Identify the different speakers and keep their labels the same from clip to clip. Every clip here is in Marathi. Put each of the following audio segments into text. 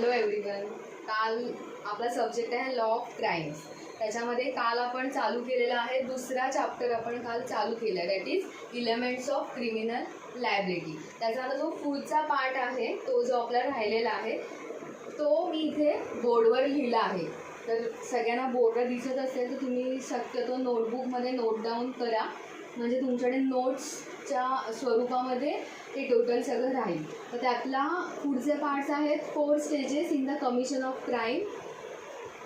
Speaker 1: Hello everyone. काल आपला सब्जेक्ट आहे लॉ ऑफ क्राईम्स. त्याच्यामध्ये काल आपण चालू केलेला आहे दुसरा चॅप्टर आपण काल चालू केला, that is elements of criminal liability. त्याचा जो पुढचा पार्ट आहे तो जो आपला राहिलेला आहे तो मी इथे बोर्डवर लिहिला आहे. तर सगळ्यांना बोर्डवर दिसत असेल तर तुम्ही शक्यतो नोटबुकमध्ये नोट डाऊन करा, म्हणजे तुमच्याकडे नोट्सच्या स्वरूपामध्ये ते टोटल सगळं राहील. तर त्यातला पुढचे पार्ट्स आहेत 4 stages in the commission of crime.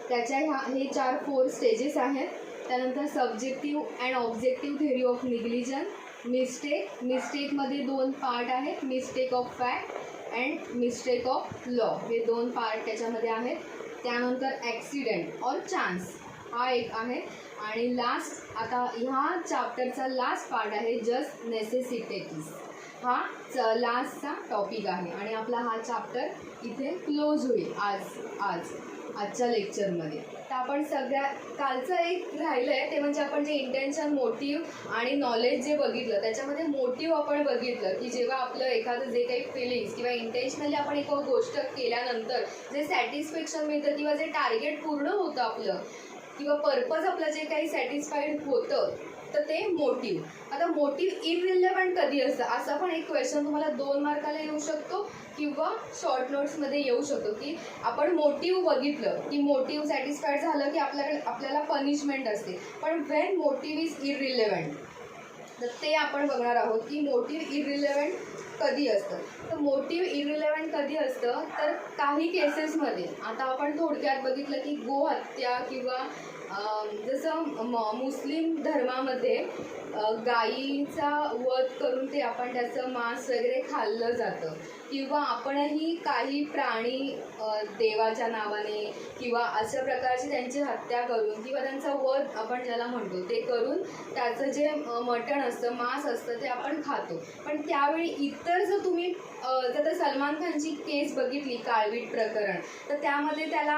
Speaker 1: त्याच्या हे 4 स्टेजेस आहेत. त्यानंतर subjective and objective theory of negligence, मिस्टेकमध्ये 2 पार्ट आहेत, mistake of fact and mistake of law, हे 2 पार्ट त्याच्यामध्ये आहेत. त्यानंतर ॲक्सिडेंट और चान्स हा एक आहे. आणि लास्ट आता ह्या चॅप्टरचा लास्ट पार्ट आहे जस्ट नेसेसिटीज. हा लास्टचा टॉपिक आहे आणि आपला हा चॅप्टर इथे क्लोज होईल आजच्या लेक्चरमध्ये. तर आपण कालचं एक राहिलं आहे ते म्हणजे आपण जे इंटेन्शन, मोटिव्ह आणि नॉलेज जे बघितलं त्याच्यामध्ये मोटिव्ह आपण बघितलं की जेव्हा आपलं एखादं जे काही फिलिंग्स किंवा इंटेन्शनली आपण एक गोष्ट केल्यानंतर जे सॅटिस्फॅक्शन मिळतं किंवा जे टार्गेट पूर्ण होतं आपलं किंवा पर्पज आपलं जे काही सॅटिस्फाईड होतं तर ते मोटिव्ह. आता मोटिव्ह इररिलेव्हंट कधी असतं असं पण एक क्वेश्चन तुम्हाला 2 मार्काला येऊ शकतो किंवा शॉर्ट नोट्समध्ये येऊ शकतो की आपण मोटिव्ह बघितलं की मोटिव्ह सॅटिस्फाईड झालं की आपल्याला पनिशमेंट असते. पण व्हेन मोटिव्ह इज इररिलेव्हंट तर ते आपण बघणार आहोत की मोटिव्ह इररिलेव्हंट कधी असतं. तर मोटिव्ह इररिलेव्हंट कधी असतं तर काही केसेसमध्ये आता आपण थोडक्यात बघितलं की गोहत्या किंवा जसं मुस्लिम धर्मामध्ये गायीचा वध करून ते आपण त्याचं मांस वगैरे खाल्लं जातं किंवा आपणही काही प्राणी देवाच्या नावाने किंवा अशा प्रकारची त्यांची हत्या करून किंवा त्यांचा वध आपण ज्याला म्हणतो ते करून त्याचं जे मटण असतं, मांस असतं ते आपण खातो. पण त्यावेळी इतर जर तुम्ही जर सलमान खानची केस बघितली काळवीट प्रकरण तर त्यामध्ये त्याला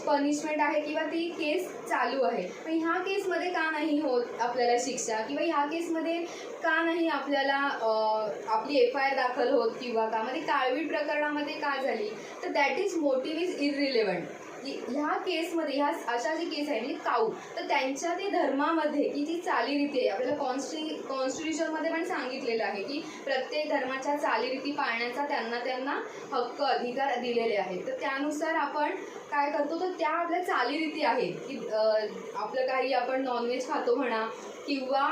Speaker 1: पनिशमेंट आहे किंवा ती केस चालू आहे. पण ह्या केसमध्ये का नाही होत आपल्याला शिक्षा किंवा ह्या केसमध्ये का नाही आपल्याला आपली FIR दाखल होत किंवा का मध्ये काळवीट प्रकरणामध्ये का झाली तर दॅट इज मोटिव्ह इज इररिलेव्हंट. ह्या केसमध्ये ह्या अशा जी केस आहे म्हणजे काऊ तर त्यांच्या ते धर्मामध्ये की जी चालीरीती आहे आपल्याला कॉन्स्टिट्यूशनमध्ये पण सांगितलेलं आहे की प्रत्येक धर्माच्या चालीरीती पाळण्याचा त्यांना हक्क अधिकार दिलेले आहेत. तर त्यानुसार आपण काय करतो तर त्या आपल्या चालीरीती आहेत की आपलं काही आपण नॉनव्हेज खातो म्हणा किंवा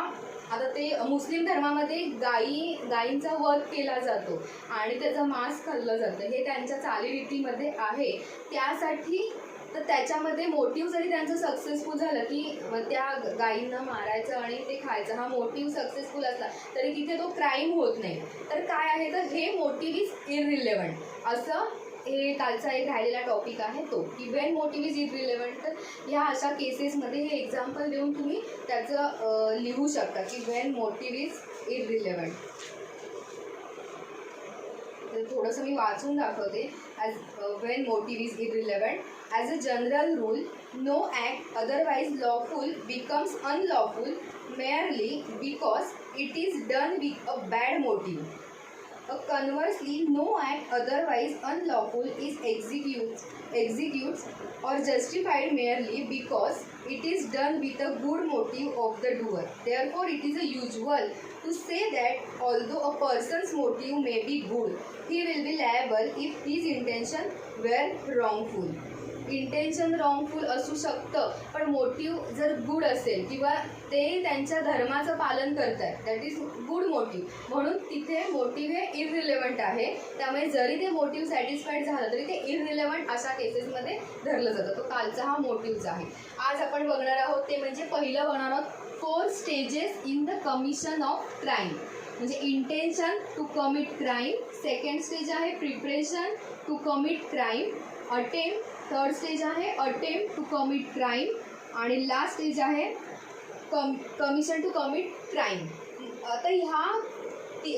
Speaker 1: आता ते मुस्लिम धर्मामध्ये गायींचा वध केला जातो आणि त्याचं मांस खाल्लं जातं, हे त्यांच्या चालीरीतीमध्ये आहे. त्यासाठी तर त्याच्यामध्ये मोटिव्ह जरी त्यांचं सक्सेसफुल झालं की त्या गायींना मारायचं आणि ते खायचं हा मोटिव्ह सक्सेसफुल असला तरी तिथे तो क्राईम होत नाही. तर काय आहे तर हे मोटिव्ह इज इररिलेव्हंट असं हे कालचा एक राहिलेला टॉपिक आहे तो की व्हेन मोटिव्ह इज इररिलेव्हंट. तर ह्या अशा केसेसमध्ये हे एक्झाम्पल देऊन तुम्ही त्याचं लिहू शकता की व्हेन मोटिव्ह इज इररिलेव्हंट. तर थोडंसं मी वाचून दाखवते. As when motive is irrelevant, as a general rule no act otherwise lawful becomes unlawful merely because it is done with a bad motive. Conversely, no act otherwise unlawful is executes or justified merely because it is done with a good motive of the doer. Therefore, it is usual to say that although a person's motive may be good, he will be liable if his intention were wrongful. Intention wrongful असू शकतं पण मोटिव्ह जर गुड असेल किंवा ते त्यांच्या धर्माचं पालन करत आहेत दॅट इज गुड मोटिव्ह, म्हणून तिथे मोटिव्ह हे इररिलेव्हंट आहे. त्यामुळे जरी ते मोटिव्ह सॅटिस्फाईड झालं तरी ते इररिलेव्हंट अशा केसेसमध्ये धरलं जातं. तो कालचा हा मोटिव्हचा आहे. आज आपण बघणार आहोत ते म्हणजे पहिलं बघणार आहोत 4 stages in the commission of crime. म्हणजे intention to commit crime, second stage आहे preparation to commit crime, attempt, third stage आहे अटेम्प्ट टू कमिट क्राईम आणि लास्ट स्टेज आहे कमिशन टू कमिट क्राईम. आता ह्या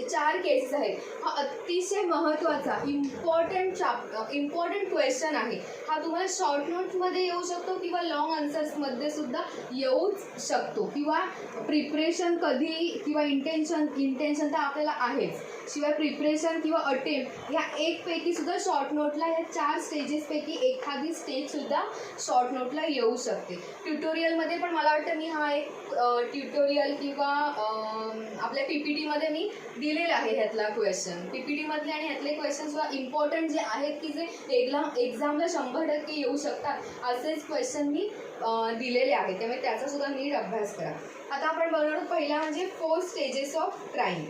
Speaker 1: 4 केसेस आहेत. हा अतिशय महत्त्वाचा इम्पॉर्टंट क्वेश्चन आहे. हा तुम्हाला शॉर्ट नोट्समध्ये येऊ शकतो किंवा लॉंग आन्सर्समध्ये सुद्धा येऊच शकतो किंवा प्रिपरेशन कधी किंवा इंटेन्शन तर आपल्याला आहेच शिवाय प्रिपरेशन किंवा अटेम्प्ट ह्या एकपैकी सुद्धा शॉर्ट नोटला या 4 स्टेजेसपैकी एखादी स्टेजसुद्धा शॉर्ट नोटला येऊ शकते. ट्युटोरियलमध्ये पण मला वाटतं मी हा एक ट्युटोरियल किंवा आपल्या PPTमध्ये मी दिलेला आहे ह्यातला क्वेश्चन. PPTमधले आणि ह्यातले क्वेश्चन सुद्धा इम्पॉर्टंट जे आहेत की जे एक्झामला 100% येऊ शकतात असेच क्वेश्चन मी दिलेले आहेत. त्यामुळे त्याचासुद्धा नीट अभ्यास करा. आता आपण बघणार आहोत पहिला म्हणजे 4 स्टेजेस ऑफ क्राईम.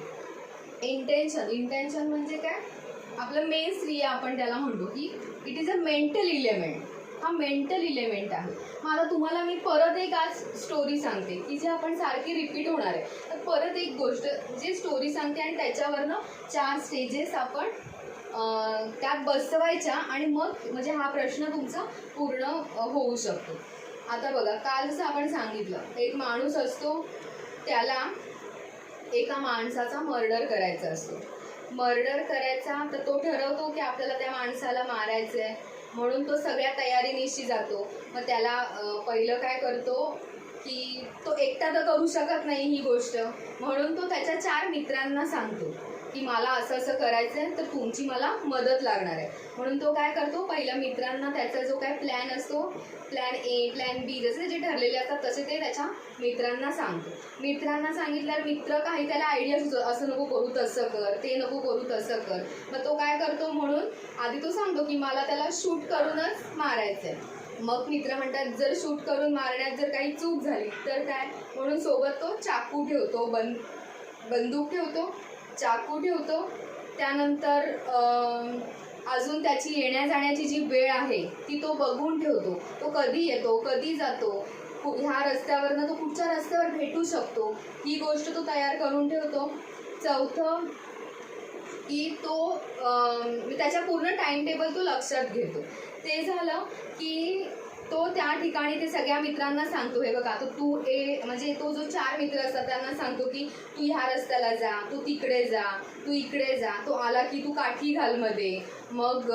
Speaker 1: इंटेन्शन म्हणजे काय, आपलं मेन क्रिया आपण त्याला म्हणतो की it is a mental element. हा मेंटल इलेमेंट आहे. मग आता तुम्हाला मी परत एक आज स्टोरी सांगते की जे आपण सारखी रिपीट होणार आहे. तर परत एक गोष्ट जे स्टोरी सांगते आणि त्याच्यावरनं 4 स्टेजेस आपण त्यात बसवायच्या आणि मग म्हणजे हा प्रश्न तुमचा पूर्ण होऊ शकतो. आता बघा, काल जसं आपण सांगितलं, एक माणूस असतो, त्याला एका माणसाचा मर्डर करायचा असतो. मर्डर करायचा तर तो ठरवतो की आपल्याला त्या माणसाला मारायचं आहे, म्हणून तो सगळ्या तयारीनिशी जातो. मग त्याला पहिलं काय करतो की तो एकटा तर करू शकत नाही ही गोष्ट, म्हणून तो त्याच्या 4 मित्रांना सांगतो की मला असं असं करायचं आहे, तर तुमची मला मदत लागणार आहे. म्हणून तो काय करतो, पहिल्या मित्रांना त्याचा जो काय प्लॅन असतो, प्लॅन ए, प्लॅन बी, जसे जे ठरलेले असतात तसे ते त्याच्या मित्रांना सांगतो. मित्रांना सांगितल्यावर मित्र काही त्याला आयडिया सुचवतो, असं नको करू, तसं कर, ते नको करू, तसं कर. मग तो काय करतो, म्हणून आधी तो सांगतो की मला त्याला शूट करूनच मारायचं आहे. मग मित्र म्हणतात जर शूट करून मारण्यात जर काही चूक झाली तर काय, म्हणून सोबत तो चाकू ठेवतो, बंदूक ठेवतो, चाकू ठेवतो. त्यानंतर अजून त्याची येण्या जाण्याची जी वेळ आहे ती तो बघून ठेवतो. तो कधी येतो, कधी जातो, ह्या रस्त्यावरनं तो कुठच्या रस्त्यावर भेटू शकतो, ही गोष्ट तो तयार करून ठेवतो. चौथं की तो त्याच्या पूर्ण टाईम टेबल तो लक्षात घेतो. ते झालं की तो त्या ठिकाणी ते सगळ्या मित्रांना सांगतो, हे बघा तो तू म्हणजे तो जो 4 मित्र असतात त्यांना सांगतो की तू ह्या रस्त्याला जा, तू तिकडे जा, तू इकडे जा. तो आला की तू काठी घाल मध्ये, मग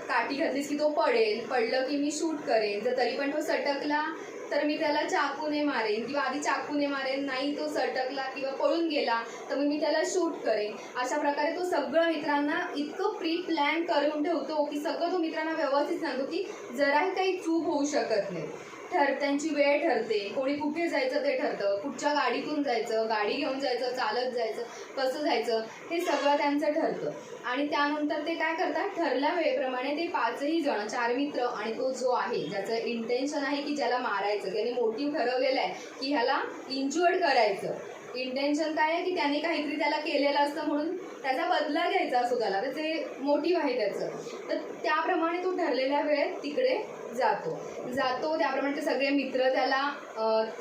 Speaker 1: काठी घातलीस की तो पडलं की मी शूट करेन, जर तरी पण तो सटकला तर मी त्याला चाकूने मारेन, किंवा आधी चाकूने मारेन, नाही तो सटकला किंवा पळून गेला तर मग मी त्याला शूट करेन. अशा प्रकारे तो सगळं मित्रांना इतकं प्री प्लॅन करून ठेवतो की सगळं तो मित्रांना व्यवस्थित सांगतो की जराही काही चूक होऊ शकत नाही. त्यांची वेळ ठरते, कोणी कुठे जायचं ते ठरतं, कुठच्या गाडीतून जायचं, गाडी घेऊन जायचं, चालत जायचं, कसं जायचं, हे सगळं त्यांचं ठरतं. आणि त्यानंतर ते काय करतात, ठरल्या वेळेप्रमाणे ते 5ही जण, 4 मित्र आणि तो जो आहे ज्याचं इंटेन्शन आहे की ज्याला मारायचं, त्याने मोटिव्ह ठरवलेला आहे की ह्याला इंज्युअर्ड करायचं. इंटेन्शन काय आहे की त्याने काहीतरी त्याला केलेलं असतं म्हणून त्याचा बदला घ्यायचा असतो, त्याला त्याचे मोटिव्ह आहे त्याचं. तर त्याप्रमाणे तो ठरलेल्या वेळेत तिकडे जातो. त्याप्रमाणे ते सगळे मित्र त्याला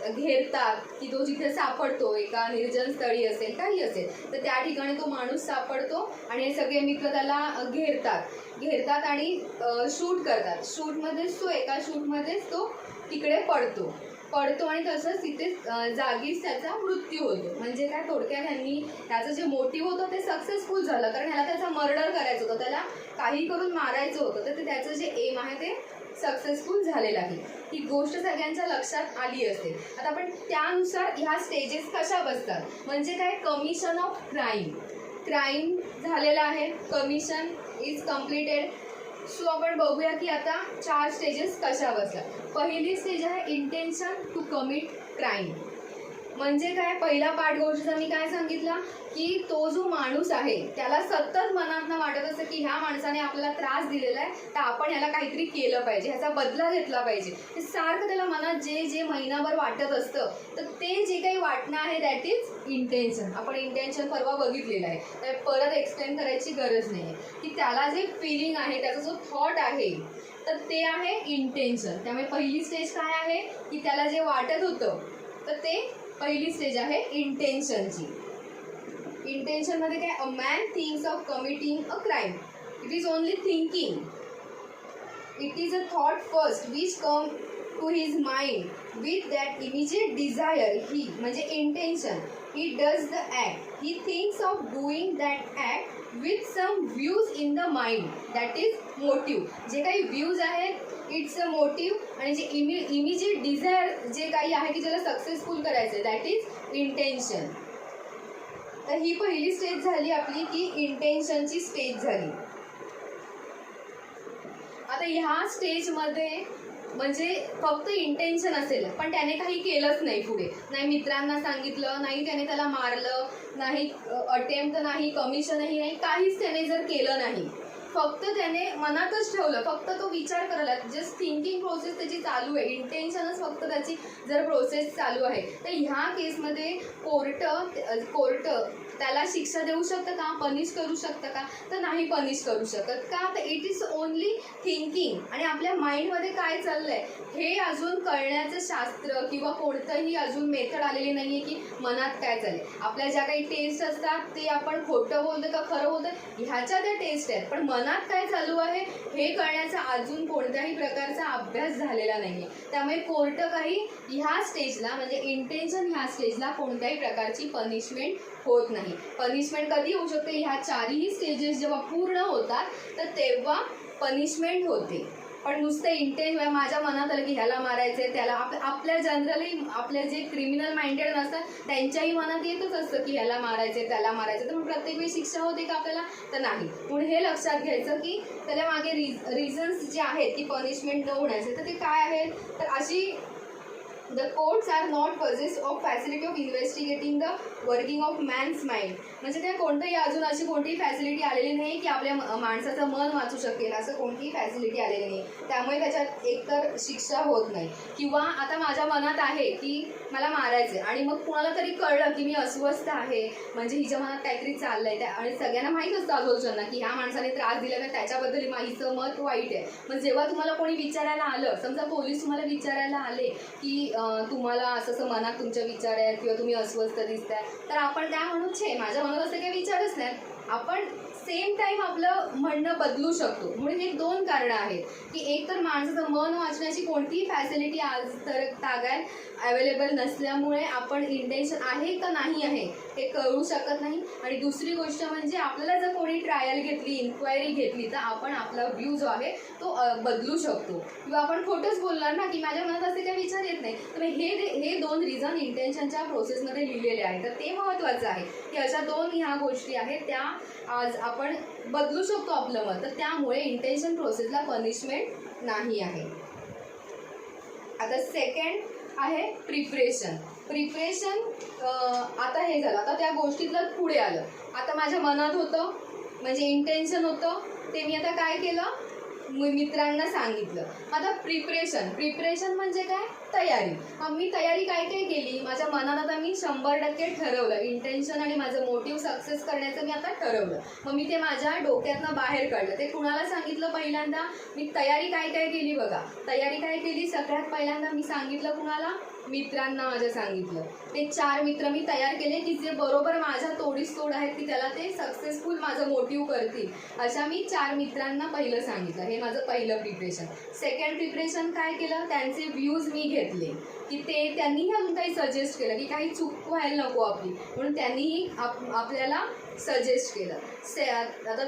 Speaker 1: घेरतात की तो जिथे सापडतो, एका निर्जन स्थळी असेल, काही असेल, तर त्या ठिकाणी तो माणूस सापडतो आणि हे सगळे मित्र त्याला घेरतात आणि शूट करतात. शूटमध्येच तो एका शूटमध्येच तो तिकडे पडतो आणि तसंच तिथे जागीच त्याचा मृत्यू होतो. म्हणजे काय, थोडक्यात ह्यांनी त्याचं जे मोटिव्ह होतं ते सक्सेसफुल झालं, कारण ह्याला त्याचा मर्डर करायचं होतं, त्याला काही करून मारायचं होतं, तर त्याचं जे एम आहे ते सक्सेसफुल झालेलं आहे. ही गोष्ट सगळ्यांच्या लक्षात आली असते. आता आपण त्यानुसार ह्या स्टेजेस कशा बसतात, म्हणजे काय, कमिशन ऑफ क्राईम झालेला आहे, कमिशन इज कम्प्लिटेड. सो आपण बघूया की आता 4 स्टेजेस कशा बसतात. पहिली स्टेज आहे इंटेन्शन टू कमिट क्राईम. म्हणजे काय, पहिला पाठ गोष्टीचा मी काय सांगितलं की तो जो माणूस आहे त्याला सतत मनातनं वाटत असतं की ह्या माणसाने आपल्याला त्रास दिलेला आहे, तर आपण ह्याला काहीतरी केलं पाहिजे, ह्याचा बदला घेतला पाहिजे. हे सारखं त्याला मनात जे महिनाभर वाटत असतं, तर ते जे काही वाटणं आहे दॅट इज इंटेन्शन. आपण इंटेन्शन परवा बघितलेलं आहे, तर परत एक्सप्लेन करायची गरज नाही आहे की त्याला जे फिलिंग आहे, त्याचा जो थॉट आहे, तर ते आहे इंटेन्शन. त्यामुळे पहिली स्टेज काय आहे की त्याला जे वाटत होतं, तर ते पहिली स्टेज आहे इंटेन्शनची. इंटेन्शनमध्ये काय, a man thinks of committing a crime. It is only thinking. It is a thought first which come to his mind with that immediate desire. ही म्हणजे intention. He does the act. He thinks of doing that act with some views in the mind, that is motive. जे काही व्ह्यूज आहेत इट्स अ मोटिव्ह, आणि जे इमिजिएट डिझायर जे काही आहे की ज्याला सक्सेसफुल करायचं आहे, दॅट इज इंटेन्शन. तर ही पहिली स्टेज झाली आपली की इंटेन्शनची स्टेज झाली. आता ह्या स्टेजमध्ये म्हणजे फक्त इंटेन्शन असेल पण त्याने काही केलंच नाही, पुढे नाही मित्रांना सांगितलं नाही, त्याने त्याला मारलं नाही, अटेम्प्ट नाही, कमिशनही नाही, काहीच त्याने जर केलं नाही, फक्त त्याने मनातच ठेवलं, फक्त तो विचार करायला, जस्ट थिंकिंग प्रोसेस त्याची चालू आहे, इंटेन्शनच फक्त त्याची जर प्रोसेस चालू आहे, तर ह्या केसमध्ये कोर्ट त्याला शिक्षा देऊ शकतं का, पनिश करू शकतं का, तर नाही पनिश करू शकत का, तर इट इज ओनली थिंकिंग. आणि आपल्या माइंडमध्ये काय चाललंय हे अजून कळण्याचं शास्त्र किंवा कोणतंही अजून मेथड आलेली नाही आहे की मनात काय चाललंय. आपल्या ज्या काही टेस्ट असतात ते आपण खोटं बोलतो का खरं बोलतो ह्याच्या त्या टेस्ट आहेत, पण मनात काय चालू आहे हे कळण्याचा अजून कोणत्याही प्रकारचा अभ्यास झालेला नाही आहे. त्यामुळे कोर्ट काही ह्या स्टेजला म्हणजे इंटेन्शन ह्या स्टेजला कोणत्याही प्रकारची पनिशमेंट होत नाही. पनिशमेंट कधी होऊ शकते, ह्या चारही स्टेजेस जेव्हा पूर्ण होतात तर तेव्हा पनिशमेंट होते. पण नुसतं इंटेन्शन माझ्या मनात आलं की ह्याला मारायचं आहे त्याला, आपल्या जनरली आपले जे क्रिमिनल माइंडेड नसतात त्यांच्याही मनात येतच असतं की ह्याला मारायचं आहे त्याला मारायचं, तर मग प्रत्येक वेळी शिक्षा होते का आपल्याला, तर नाही. म्हणून हे लक्षात घ्यायचं की त्याला मागे रिझन्स जे आहेत की पनिशमेंट न होण्याचे तर ते काय आहेत, तर अशी The courts are not possessed of facility of investigating the working of man's mind. म्हणजे त्या कोणतंही अजून अशी कोणतीही फॅसिलिटी आलेली नाही की आपल्या माणसाचं मन वाचू शकेल, असं कोणतीही फॅसिलिटी आलेली नाही. त्यामुळे त्याच्यात एकतर शिक्षा होत नाही. किंवा आता माझ्या मनात आहे की मला मारायचं आहे आणि मग कुणाला तरी कळलं की मी अस्वस्थ आहे, म्हणजे हिच्या मनात काहीतरी चाललंय त्या, आणि सगळ्यांना माहीत असतं आजूबाजूंना की ह्या माणसाने त्रास दिला तर त्याच्याबद्दल हिचं मत वाईट आहे. मग जेव्हा तुम्हाला कोणी विचारायला आलं, समजा पोलीस तुम्हाला विचारायला आले की तुम्हाला असं मनात तुमच्या विचार आहेत किंवा तुम्ही अस्वस्थ दिसताय, तर आपण काय म्हणू, छे माझ्या मनात असं काही विचारच नाही, आपण सेम टाईम आपलं म्हणणं बदलू शकतो. म्हणून हे दोन कारणं आहेत की एक तर माणसाचं मन वाचण्याची कोणतीही फॅसिलिटी आज तर तागायत अवेलेबल नसल्यामुळे आपण इंटेन्शन आहे का नाही आहे हे कळू शकत नाही. आणि दुसरी गोष्ट म्हणजे आपल्याला जर कोणी ट्रायल घेतली, इन्क्वायरी घेतली, तर आपण आपला व्ह्यू जो आहे तो बदलू शकतो. किंवा आपण खोटंच बोलणार ना की माझ्या मनात असे काही विचार येत नाही, तर हे दोन रिझन इंटेन्शनच्या प्रोसेसमध्ये लिहिलेले आहेत. तर ते महत्त्वाचं आहे की अशा दोन ह्या गोष्टी आहेत त्या आज आपण बदलू शकतो आपलं मत, तर त्यामुळे इंटेन्शन प्रोसेसला पनिशमेंट नाही आहे. आता सेकंड आहे प्रिपरेशन. आता हे झालं, आता त्या गोष्टीतलं पुढे आलं. आता माझ्या मनात होतं म्हणजे इंटेन्शन होतं, ते मी आता काय केलं, मित्रांना सांगितलं. आता प्रिपरेशन म्हणजे काय, तयारी. मग मी तयारी काय काय केली, माझ्या मनात आता मी 100% ठरवलं, इंटेन्शन आणि माझं मोटिव्ह सक्सेस करण्याचं मी आता ठरवलं. मग मी ते माझ्या डोक्यातनं बाहेर काढलं. ते कुणाला सांगितलं, पहिल्यांदा मी तयारी काय काय केली बघा. तयारी काय केली, सगळ्यात पहिल्यांदा मी सांगितलं कुणाला, मित्रांना माझ्या सांगितलं. ते 4 मित्र मी तयार केले की जे बरोबर माझ्या तोडीस तोड आहेत की त्याला ते सक्सेसफुल माझं मोटिव्ह करतील, अशा मी 4 मित्रांना पहिलं सांगितलं. हे माझं पहिलं प्रिपरेशन. सेकंड प्रिपरेशन काय केलं, त्यांचे व्ह्यूज मी घेतले की त्यांनीही अजून काही सजेस्ट केलं की काही चूक व्हायला नको आपली, म्हणून त्यांनीही आपल्याला सजेस्ट केलं. आता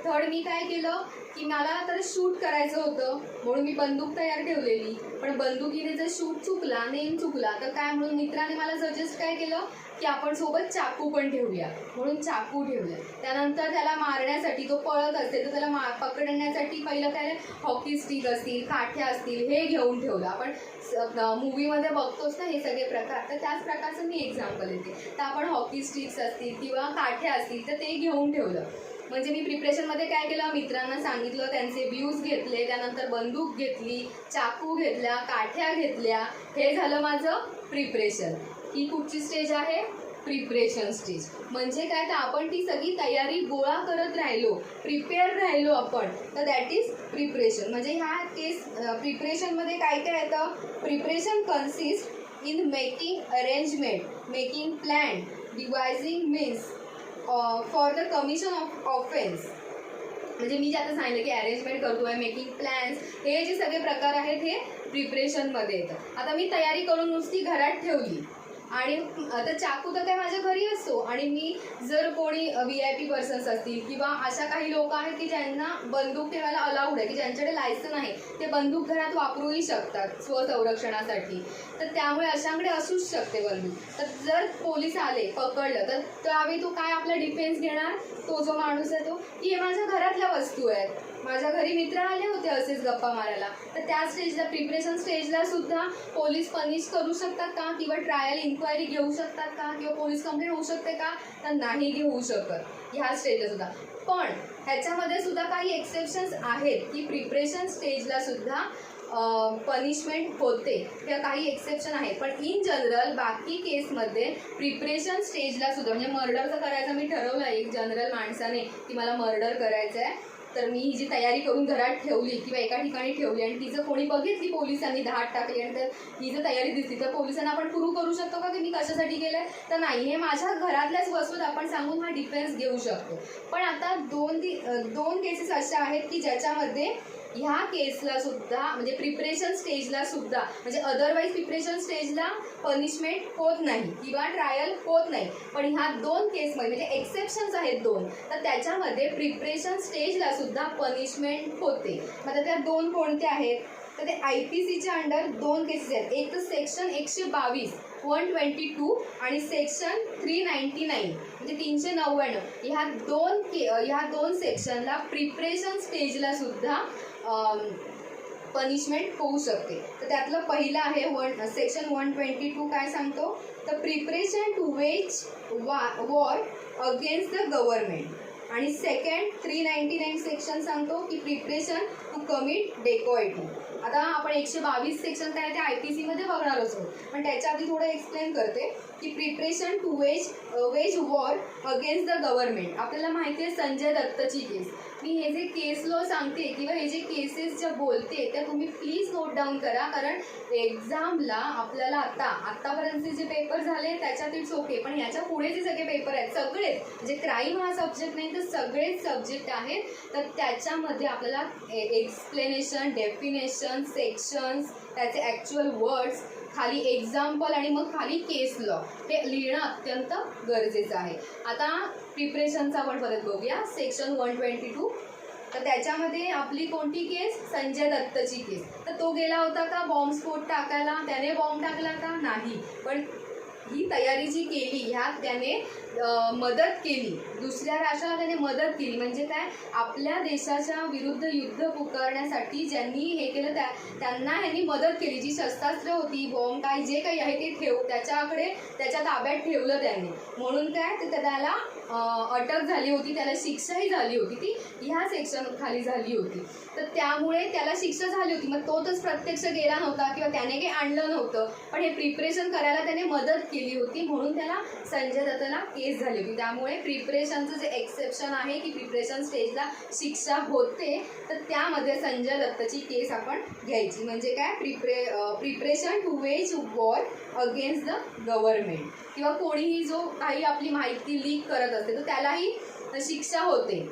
Speaker 1: थर्ड मी काय केलं की मला तर शूट करायचं होतं, म्हणून मी बंदूक तयार ठेवलेली, पण बंदुकीने जर शूट चुकला, नेम चुकला तर काय, म्हणून मित्राने मला सजेस्ट काय केलं की आपण सोबत चाकू पण ठेवूया, म्हणून चाकू ठेवलं. त्यानंतर त्याला मारण्यासाठी, तो पळत असेल तर त्याला पकडण्यासाठी पहिलं काय हॉकी स्टिक असतील, काठ्या असतील, हे घेऊन ठेवलं. आपण मूवीमध्ये बघतोच ना हे सगळे प्रकार, तर त्याच प्रकारचं मी एक्झाम्पल देते. तर आपण हॉकी स्टिक्स असतील किंवा काठ्या असतील तर ते घेऊन ठेवलं. म्हणजे मी प्रिपरेशनमध्ये काय केलं, मित्रांना सांगितलं, त्यांचे व्ह्यूज घेतले, त्यानंतर बंदूक घेतली, चाकू घेतल्या, काठ्या घेतल्या. हे झालं माझं प्रिपरेशन. ही कुठची स्टेज आहे, प्रिपरेशन स्टेज. म्हणजे काय, तर आपण ती सगळी तयारी गोळा करत राहिलो, प्रिपेअर राहिलो आपण, तर दॅट इज प्रिपरेशन. म्हणजे ह्या केस प्रिपरेशनमध्ये काय काय येतं, preparation consist in making arrangement, making plan, devising means for the commission of offence. म्हणजे मी जे आता सांगितलं की अरेंजमेंट करतोय, मेकिंग प्लॅन्स, हे जे सगळे प्रकार आहेत हे प्रिपरेशनमध्ये येतं. आता मी तयारी करून नुसती घरात ठेवली, आणि आता चाकू तर काय माझ्या घरी असतो, आणि मी जर कोणी VIP पर्सन्स असतील किंवा अशा काही लोक आहेत की ज्यांना बंदूक ठेवायला अलाउड आहे, की ज्यांच्याकडे लायसन आहे, ते बंदूक घरात वापरूही शकतात स्वसंरक्षणासाठी, तर त्यामुळे अशांकडे असूच शकते बंदूक. तर जर पोलीस आले, पकडलं, तर त्यावेळी तो काय आपला डिफेन्स घेणार, तो जो माणूस आहे तो, की हे माझ्या घरातल्या वस्तू आहेत, माझ्या घरी मित्र आले होते असेच गप्पा मारायला, तर त्या स्टेजला, प्रिपरेशन स्टेजला सुद्धा पोलीस पनिश करू शकतात का, किंवा ट्रायल इन्क्वायरी घेऊ शकतात का, किंवा पोलीस कंप्लेंट होऊ शकते का, तर नाही घेऊ शकत ह्या स्टेजला सुद्धा. पण ह्याच्यामध्ये सुद्धा काही एक्सेप्शन्स आहेत की प्रिपरेशन स्टेजला सुद्धा पनिशमेंट होते, किंवा काही एक्सेप्शन आहे. पण इन जनरल बाकी केसमध्ये प्रिपरेशन स्टेजला सुद्धा, म्हणजे मर्डरचं करायचं मी ठरवलं आहे एक जनरल माणसाने की मला मर्डर करायचं आहे, तर मी ही जी तयारी करून घरात ठेवली किंवा एका ठिकाणी ठेवली आणि ती जर कोणी बघितली, पोलिसांनी धाड टाकली आणि तर ही जर तयारी दिसली, तर पोलिसांना आपण प्रूव्ह करू शकतो का की मी कशासाठी केलंय, तर नाही, हे माझ्या घरातल्याच वस्तूत आपण सांगून हा डिफेन्स घेऊ शकतो. पण आता दोन केसेस अशा आहेत की ज्याच्यामध्ये ह्या केसला सुद्धा, म्हणजे प्रिपरेशन स्टेजला सुद्धा, म्हणजे अदरवाईज प्रिपरेशन स्टेजला पनिशमेंट होत नाही किंवा ट्रायल होत नाही, पण ह्या 2 केसमध्ये म्हणजे एक्सेप्शन्स आहेत 2, तर त्याच्यामध्ये प्रिपरेशन स्टेजला सुद्धा पनिशमेंट होते. आता त्या 2 कोणत्या आहेत, तर ते IPCच्या अंडर 2 केसेस आहेत. एक तर सेक्शन 122 122 आणि सेक्शन 399 म्हणजे 399, ह्या दोन सेक्शनला प्रिपरेशन स्टेजला सुद्धा पनिशमेंट होऊ शकते. तर त्यातलं पहिलं आहे सेक्शन 122 काय सांगतो, तर preparation to wage war against the government, आणि सेकंड 399 सेक्शन सांगतो की प्रिपरेशन टू कमिट डेकॉइटी. आता आपण 122 सेक्शन काय ते IPC मध्ये बघणार असो, पण त्याच्या आधी थोडं एक्सप्लेन करते की preparation to wage war against the government. आपल्याला माहिती आहे संजय दत्तची केस. मी हे जे केस लॉ सांगते किंवा हे जे केसेस ज्या बोलते त्या तुम्ही प्लीज नोट डाऊन करा, कारण एक्झामला आपल्याला आत्तापर्यंतचे जे पेपर झाले त्याच्यात इट्स ओके, पण याच्या पुढे जे सगळे पेपर आहेत सगळेच, म्हणजे क्राईम हा सब्जेक्ट नाही तर सगळेच सब्जेक्ट आहेत, तर त्याच्यामध्ये आपल्याला एक्सप्लेनेशन, डेफिनेशन, सेक्शन्स, त्याचे ॲक्च्युअल वर्ड्स, खाली एक्झाम्पल आणि मग खाली केस लॉ हे लिहिणं अत्यंत गरजेचं आहे. आता प्रिपरेशनचा आपण परत बघूया. सेक्शन 122, तर त्याच्यामध्ये आपली कोणती केस, संजय दत्तची केस. तर तो गेला होता का बॉम्बस्फोट टाकायला, त्याने बॉम्ब टाकला का, नाही, पण ही तयारी जी केली ह्यात त्याने मदत केली, दुसऱ्या राष्ट्राला त्याने मदत केली. म्हणजे काय, आपल्या देशाच्या विरुद्ध युद्ध पुकारण्यासाठी ज्यांनी हे केलं त्यांना ह्यांनी मदत केली. जी शस्त्रास्त्र होती, बॉम्ब काय जे काही आहे ते त्याच्या ताब्यात ठेवलं त्यांनी, म्हणून काय तर त्याला अटक झाली होती, त्याला शिक्षाही झाली होती, ती ह्या सेक्शन खाली झाली होती. तर त्यामुळे त्याला शिक्षा झाली होती. मग तो तर प्रत्यक्ष गेला नव्हता किंवा त्याने काही आणलं नव्हतं, पण हे प्रिपरेशन करायला त्याने मदत केली होती, म्हणून त्याला संजय दत्तला केस झाली होती. त्यामुळे प्रिपरेशनचं जे एक्सेप्शन आहे की प्रिपरेशन स्टेजला शिक्षा होते, तर त्यामध्ये संजय दत्तची केस आपण घ्यायची. म्हणजे काय, preparation to wage war against the government, किंवा कोणीही जो काही आपली माहिती लीक करत असते तर त्यालाही शिक्षा होते.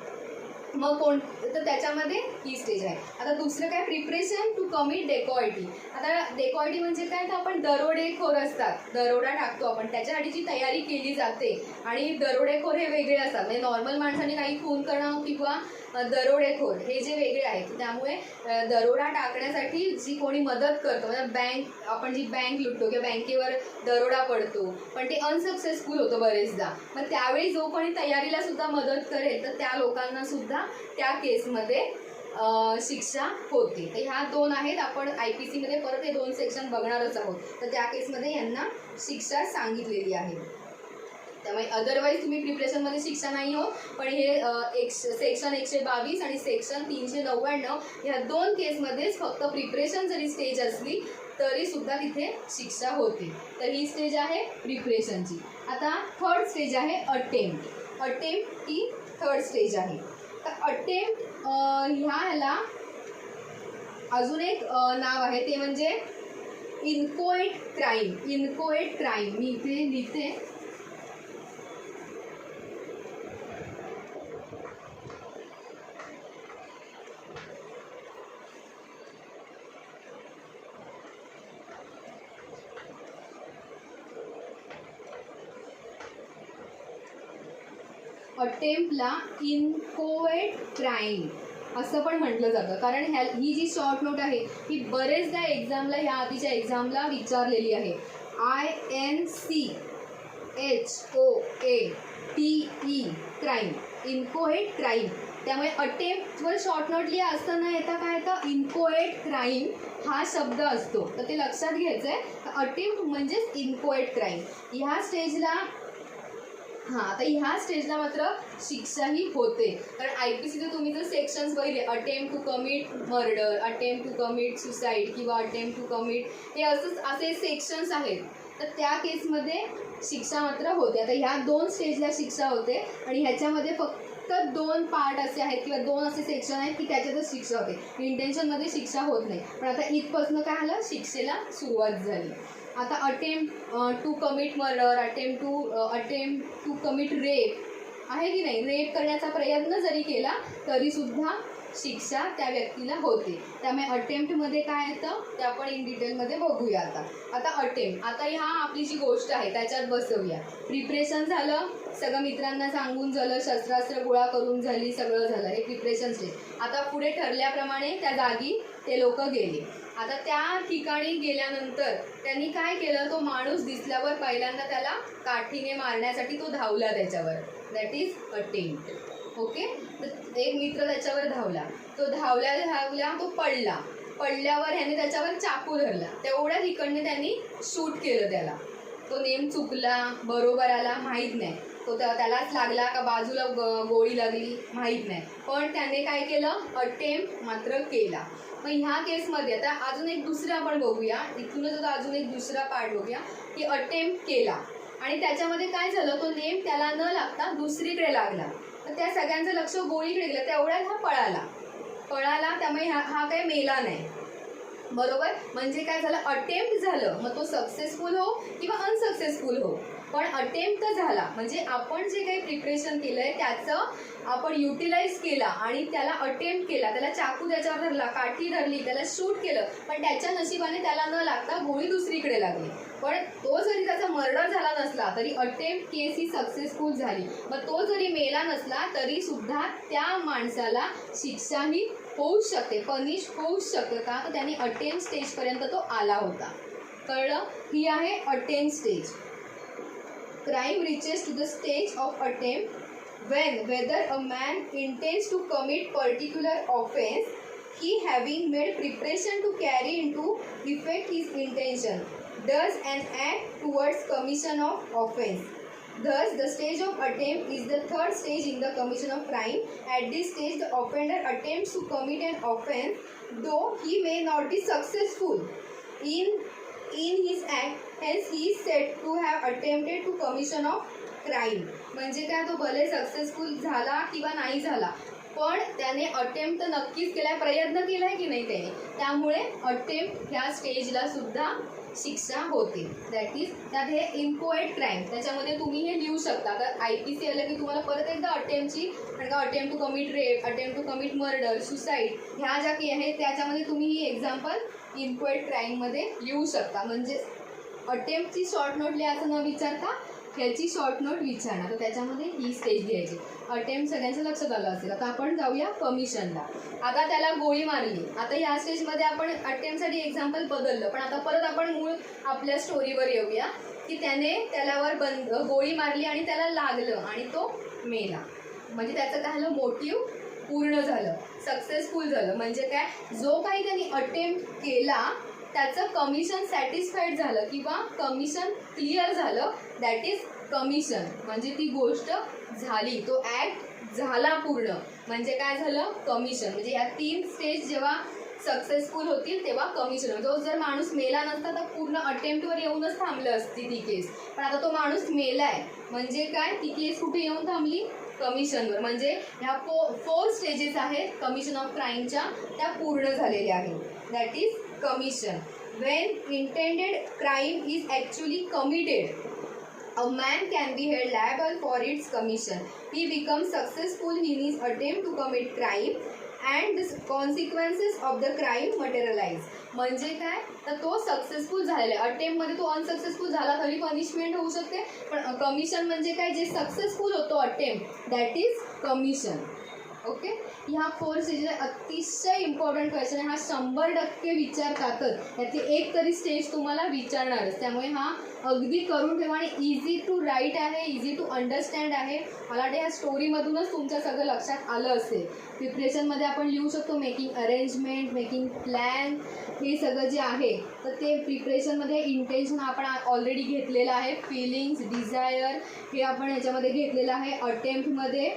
Speaker 1: मग तर त्याच्यामध्ये ही स्टेज आहे. आता दुसरं काय, प्रिपरेशन टू कमिट डेकॉइटी. आता डेकॉइटी म्हणजे काय, तर आपण दरोडेखोर असतात, दरोडा टाकतो आपण, त्याच्यासाठीची तयारी केली जाते. आणि दरोडेखोर हे वेगळे असतात, म्हणजे नॉर्मल माणसाने काही खून करणं किंवा दरोडेखोर हे जे वेगळे आहेत. त्यामुळे दरोडा टाकण्यासाठी जी कोणी मदत करतो, म्हणजे आपण जी बँक लुटतो किंवा बँकेवर दरोडा पडतो, पण ते अनसक्सेसफुल होतं बरेचदा, मग त्यावेळी जो कोणी तयारीला सुद्धा मदत करेल तर त्या लोकांना सुद्धा त्या केसमध्ये शिक्षा होते. तर ह्या 2 आहेत. आपण IPC मध्ये परत हे 2 सेक्शन बघणारच आहोत, तर त्या केसमध्ये यांना शिक्षा सांगितलेली आहे. त्यामुळे अदरवाईज तुम्ही प्रिपरेशनमध्ये शिक्षा नाही हो, पण हे सेक्शन 122 आणि सेक्शन 399 ह्या 2 केसमध्येच फक्त प्रिपरेशन जरी स्टेज असली तरी सुद्धा तिथे शिक्षा होते. तर ही स्टेज आहे प्रिपरेशनची. आता थर्ड स्टेज आहे अटेम्प्ट ही थर्ड स्टेज आहे. तर अटेम्प्ट ह्याला अजून एक नाव आहे, ते म्हणजे इनकोएट क्राईम. मी इथे लिहिते. अटेम्प्टला इनकोएट क्राईम असं पण म्हटलं जातं, कारण ही जी शॉर्ट नोट आहे ही बरेचदा एक्झामला, ह्या आधीच्या एक्झामला विचारलेली आहे. INCHOATE crime, inchoate crime. त्यामुळे अटेम्प्टवर शॉर्ट नोट लिहा असं न येता काय येतं, इनकोएट क्राईम हा शब्द असतो, तर ते लक्षात घ्यायचं आहे. अटेम्प्ट म्हणजेच इनकोएट क्राईम. ह्या स्टेजला आता ह्या स्टेजला मात्र शिक्षाही होते, कारण IPCचे तुम्ही जर सेक्शन्स बघितले, attempt to commit murder, attempt to commit suicide किंवा अटेम्प्ट टू कमिट, हे असे सेक्शन्स आहेत, तर त्या केसमध्ये शिक्षा मात्र होते. आता ह्या 2 स्टेजला शिक्षा होते आणि ह्याच्यामध्ये फक्त 2 पार्ट असे आहेत किंवा 2 असे सेक्शन आहेत की त्याच्यातच शिक्षा होते, इंटेन्शनमध्ये शिक्षा होत नाही. पण आता इथपासून काय झालं, शिक्षेला सुरुवात झाली. आता attempt to commit murder, attempt to commit rape आहे की नाही, रेप करण्याचा प्रयत्न जरी केला तरीसुद्धा शिक्षा त्या व्यक्तीला होते. त्यामुळे अटेम्प्टमध्ये काय येतं ते आपण इन डिटेलमध्ये बघूया. आता अटेम्प्ट, आता ह्या आपली जी गोष्ट आहे त्याच्यात बसवूया. प्रिपरेशन झालं, सगळं मित्रांना सांगून झालं, शस्त्रास्त्र गोळा करून झाली, सगळं झालं, हे प्रिपरेशन स्टेज. आता पुढे ठरल्याप्रमाणे त्या जागी ते लोक गेले. आता त्या ठिकाणी गेल्यानंतर त्यांनी काय केलं, तो माणूस दिसल्यावर पहिल्यांदा त्याला काठीने मारण्यासाठी तो धावला त्याच्यावर, दॅट इज अटेम्प्ट. ओके, तर एक मित्र त्याच्यावर धावला, तो धावल्या तो पडल्यावर ह्याने त्याच्यावर चाकू धरला, तेवढ्या ठिकाणी त्यांनी शूट केलं त्याला. तो नेम चुकला, बरोबर आला माहीत नाही, तो त्यालाच लागला का बाजूला गोळी लागली माहीत नाही, पण त्याने काय केलं, अटेम्प्ट मात्र केला. मग ह्या केसमध्ये आता अजून एक दुसरं आपण बघूया, इथूनच आता अजून एक दुसरा पार्ट बघूया की अटेम्प्ट केला आणि त्याच्यामध्ये काय झालं, तो नेम त्याला न लागता दुसरीकडे लागला, तर त्या सगळ्यांचं लक्ष गोळीकडे गेलं, तेवढ्यात हा पळाला, त्यामुळे हा काही मेला नाही. बरोबर, म्हणजे काय झालं, अटेम्प्ट झालं, मग तो सक्सेसफुल हो किंवा अनसक्सेसफुल हो, पण अटेम्प्ट झाला. म्हणजे आपण जे काही प्रिपरेशन केलं आहे त्याचं आपण युटिलाइज केला आणि त्याला अटेम्प्ट केला, त्याला चाकू त्याच्यावर धरला, काठी धरली, त्याला शूट केलं, पण त्याच्या नशिबाने त्याला न लागता गोळी दुसरीकडे लागली. पण तो जरी त्याचा मर्डर झाला नसला तरी अटेम्प्ट केस ही सक्सेसफुल झाली. मग तो जरी मेला नसला तरी सुद्धा त्या माणसाला शिक्षाही होऊ शकते, पनिश होऊ शकतं का, तर त्याने अटेम्प्ट स्टेजपर्यंत तो आला होता. कळलं, ही आहे attempt stage. Crime reaches to the stage of attempt when whether a man intends to commit particular offense, he having made preparation to carry into effect his intention, does an act towards commission of offense. Thus, the stage of attempt is the third stage in the commission of crime. At this stage, the offender attempts to commit an offense, though he may not be successful in his act, hence he is said to have attempted to commission of crime. म्हणजे काय, तो भले सक्सेसफुल झाला किंवा नाही झाला, पण त्याने अटेम्प्ट तर नक्कीच केलाय, प्रयत्न केलाय की नाही त्याने, त्यामुळे अटेम्प्ट ह्या स्टेजला सुद्धा शिक्षा होते. दॅट इज त्यात हे इनकोएट क्राईम, त्याच्यामध्ये तुम्ही हे लिहू शकता. तर IPC आलं की तुम्हाला परत एकदा अटेम्प्टची, कारण का attempt to commit rape, attempt to commit murder, suicide, ह्या ज्या की आहेत त्याच्यामध्ये तुम्ही ही एक्झाम्पल इनकोएट क्राईममध्ये लिहू शकता. म्हणजे अटेम्प्टची शॉर्ट नोट लिहायचं न विचारता ह्याची शॉर्ट नोट विचारणार, तर त्याच्यामध्ये ही स्टेज लिहायची. अटेम्प्ट सगळ्यांचं लक्षात आलं असेल. आता आपण जाऊया कमिशनला. आता त्याला गोळी मारली, आता ह्या स्टेजमध्ये आपण अटेम्प्टसाठी एक्झाम्पल बदललं, पण आता परत आपण मूळ आपल्या स्टोरीवर येऊया की त्याच्यावर गोळी मारली आणि त्याला लागलं आणि तो मेला. म्हणजे त्याचं काय झालं, मोटिव्ह पूर्ण झालं, सक्सेसफुल झालं. म्हणजे काय, जो काही त्यांनी अटेम्प्ट केला त्याचं कमिशन सॅटिस्फाईड झालं किंवा कमिशन क्लिअर झालं, दॅट इज कमिशन. म्हणजे ती गोष्ट झाली, तो ॲक्ट झाला पूर्ण, म्हणजे काय झालं, कमिशन. म्हणजे या 3 स्टेज जेव्हा सक्सेसफुल होतील तेव्हा कमिशन. जो जर माणूस मेला नसता तर पूर्ण अटेम्प्टवर येऊनच थांबलं असती ती केस, पण आता तो माणूस मेलाय, म्हणजे काय, ती केस कुठे येऊन थांबली, कमिशनवर. म्हणजे ह्या 4 स्टेजेस आहेत कमिशन ऑफ क्राईमच्या, त्या पूर्ण झालेल्या आहेत. That is commission. When intended crime is actually committed, a man can be held liable for its commission. He becomes successful in his attempt to commit crime and the consequences of the crime materialise. म्हणजे काय तर तो सक्सेसफुल झालेला आहे. अटेम्प्टमध्ये तो अनसक्सेसफुल झाला तरी पनिशमेंट होऊ शकते, पण कमिशन म्हणजे काय, जे सक्सेसफुल होतो attempt that is commission. Okay, ह्या 4 स्टेजेस अतिशय इम्पॉर्टंट क्वेश्चन आहे. हा 100% विचारतातच, त्याची एक तरी स्टेज तुम्हाला विचारणारच. त्यामुळे हा अगदी करून ठेवा. आणि इझी टू राईट आहे, इझी टू अंडरस्टँड आहे. मला वाटतं ह्या स्टोरीमधूनच तुमच्या सगळं लक्षात आलं असेल. प्रिपरेशनमध्ये आपण लिहू शकतो मेकिंग अरेंजमेंट, मेकिंग प्लॅन, हे सगळं जे आहे तर ते प्रिपरेशनमध्ये इंटेन्शन आपण ऑलरेडी घेतलेलं आहे. फिलिंग्स, डिझायर हे आपण ह्याच्यामध्ये घेतलेलं आहे. अटेम्प्टमध्ये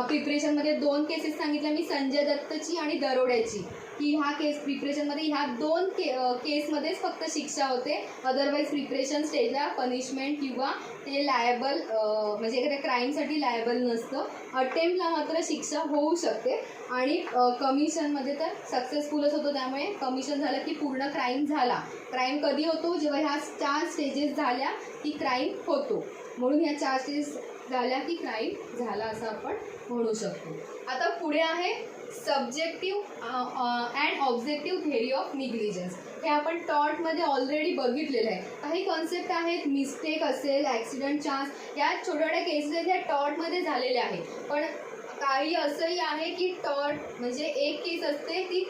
Speaker 1: प्रिपरेशनमध्ये 2 केसेस सांगितल्या मी, संजय दत्तची आणि दरोड्याची, की ह्या केस प्रिपरेशनमध्ये ह्या 2 केसमध्येच फक्त शिक्षा होते. अदरवाईज प्रिपरेशन स्टेजला पनिशमेंट किंवा ते लायबल म्हणजे एखाद्या क्राईमसाठी लायबल नसतं. अटेम्प्टला मात्र शिक्षा होऊ शकते. आणि कमिशनमध्ये तर सक्सेसफुलच होतो, त्यामुळे कमिशन झालं की पूर्ण क्राईम झाला. क्राईम कधी होतो, जेव्हा ह्या 4 स्टेजेस झाल्या की क्राईम होतो. म्हणून ह्या 4 स्टेजेस झाल्या की क्राईम झाला असं आपण म्हणू शकतो. आता पुढे आहे subjective and objective theory of negligence. हे आपण टॉटमध्ये ऑलरेडी बघितलेलं आहे. काही कॉन्सेप्ट आहेत, मिस्टेक असेल, ॲक्सिडेंट, चान्स, या छोट्या छोट्या केसेस आहेत ह्या टॉटमध्ये झालेल्या आहेत. पण काही असंही आहे की टॉट म्हणजे एक केस असते ती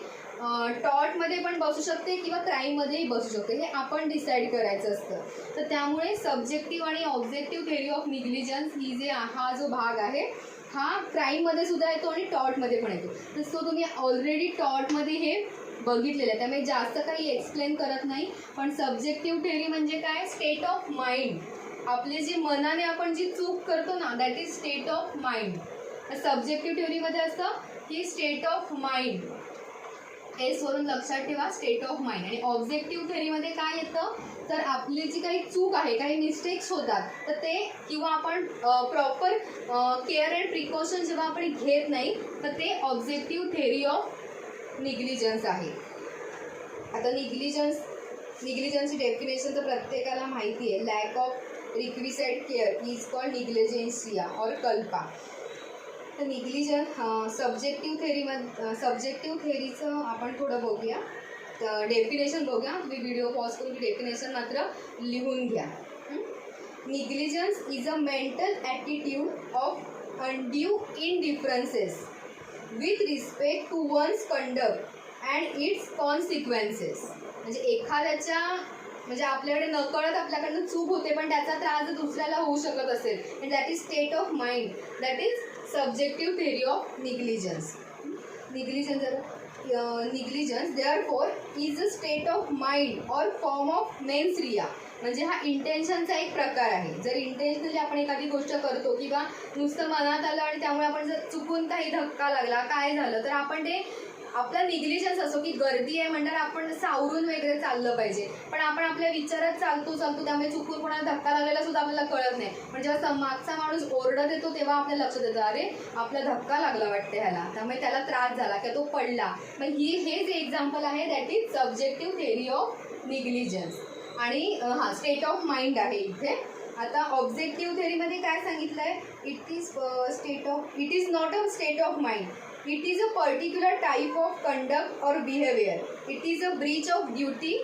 Speaker 1: टॉटमध्ये पण बसू शकते किंवा क्राईममध्येही बसू शकते, हे आपण डिसाईड करायचं असतं. तर त्यामुळे सब्जेक्टिव्ह आणि ऑब्जेक्टिव्ह थेअरी ऑफ निग्लिजन्स ही जे हा जो भाग आहे हा क्राईममध्ये सुद्धा येतो आणि टॉटमध्ये पण येतो. तर तुम्ही ऑलरेडी टॉटमध्ये हे बघितलेलं आहे, त्यामुळे जास्त काही एक्सप्लेन करत नाही. पण सब्जेक्टिव्ह थेअरी म्हणजे काय, स्टेट ऑफ माइंड. आपले जे मनाने आपण जी चूक करतो ना that is state of mind. Subjective थेअरीमध्ये असतं की स्टेट ऑफ माइंड, एस वरून लक्षात ठेवा, स्टेट ऑफ माइंड. आणि ऑब्जेक्टिव्ह थेअरीमध्ये काय येतं तर आपली जी काही चूक आहे, काही मिस्टेक्स होतात तर ते किंवा आपण प्रॉपर केअर अँड प्रिकॉशन जेव्हा आपण घेत नाही तर ते ऑब्जेक्टिव्ह थेअरी ऑफ निग्लिजन्स आहे. आता निग्लिजन्सची डेफिनेशन तर प्रत्येकाला माहिती आहे. Lack of requisite care is called negligentia और कल्पा. तर सब्जेक्टिव्ह थेअरीचं आपण थोडं बघूया, डेफिनेशन बघूया. तुम्ही व्हिडिओ पॉज करून डेफिनेशन मात्र लिहून घ्या. Negligence is a mental attitude of undue indifferences with respect to one's conduct and its consequences. म्हणजे एखाद्याच्या म्हणजे आपल्याकडे नकळत आपल्याकडनं चूक होते पण त्याचा त्रास जर दुसऱ्याला होऊ शकत असेल and that is state of mind, that is subjective theory of negligence. Negligence therefore is a state of mind और फॉर्म ऑफ मेन्स रिया. म्हणजे हा इंटेन्शनचा एक प्रकार आहे. जर इंटेन्शनली आपण एखादी गोष्ट करतो किंवा नुसतं मनात आलं आणि त्यामुळे आपण जर चुकून काही धक्का लागला, काय झालं तर आपण ते आपला निग्लिजन्स असो की गर्दी आहे म्हणणार आपण सावरून वगैरे चाललं पाहिजे, पण आपण आपल्या विचारात चालतो त्यामुळे चुकून कोणाला धक्का लागलेला सुद्धा आपल्याला कळत नाही. पण जेव्हा मागचा माणूस ओरडत येतो तेव्हा आपल्या लक्षात येतं अरे आपला धक्का लागला वाटते ह्याला, त्यामुळे त्याला त्रास झाला किंवा तो पडला. मग हे जे एक्झाम्पल आहे that is subjective theory of negligence. आणि स्टेट ऑफ माइंड आहे इथे. आता ऑब्जेक्टिव्ह थेअरीमध्ये काय सांगितलं आहे, it is not a state of mind. It is a particular type of conduct or behavior. It is a breach of duty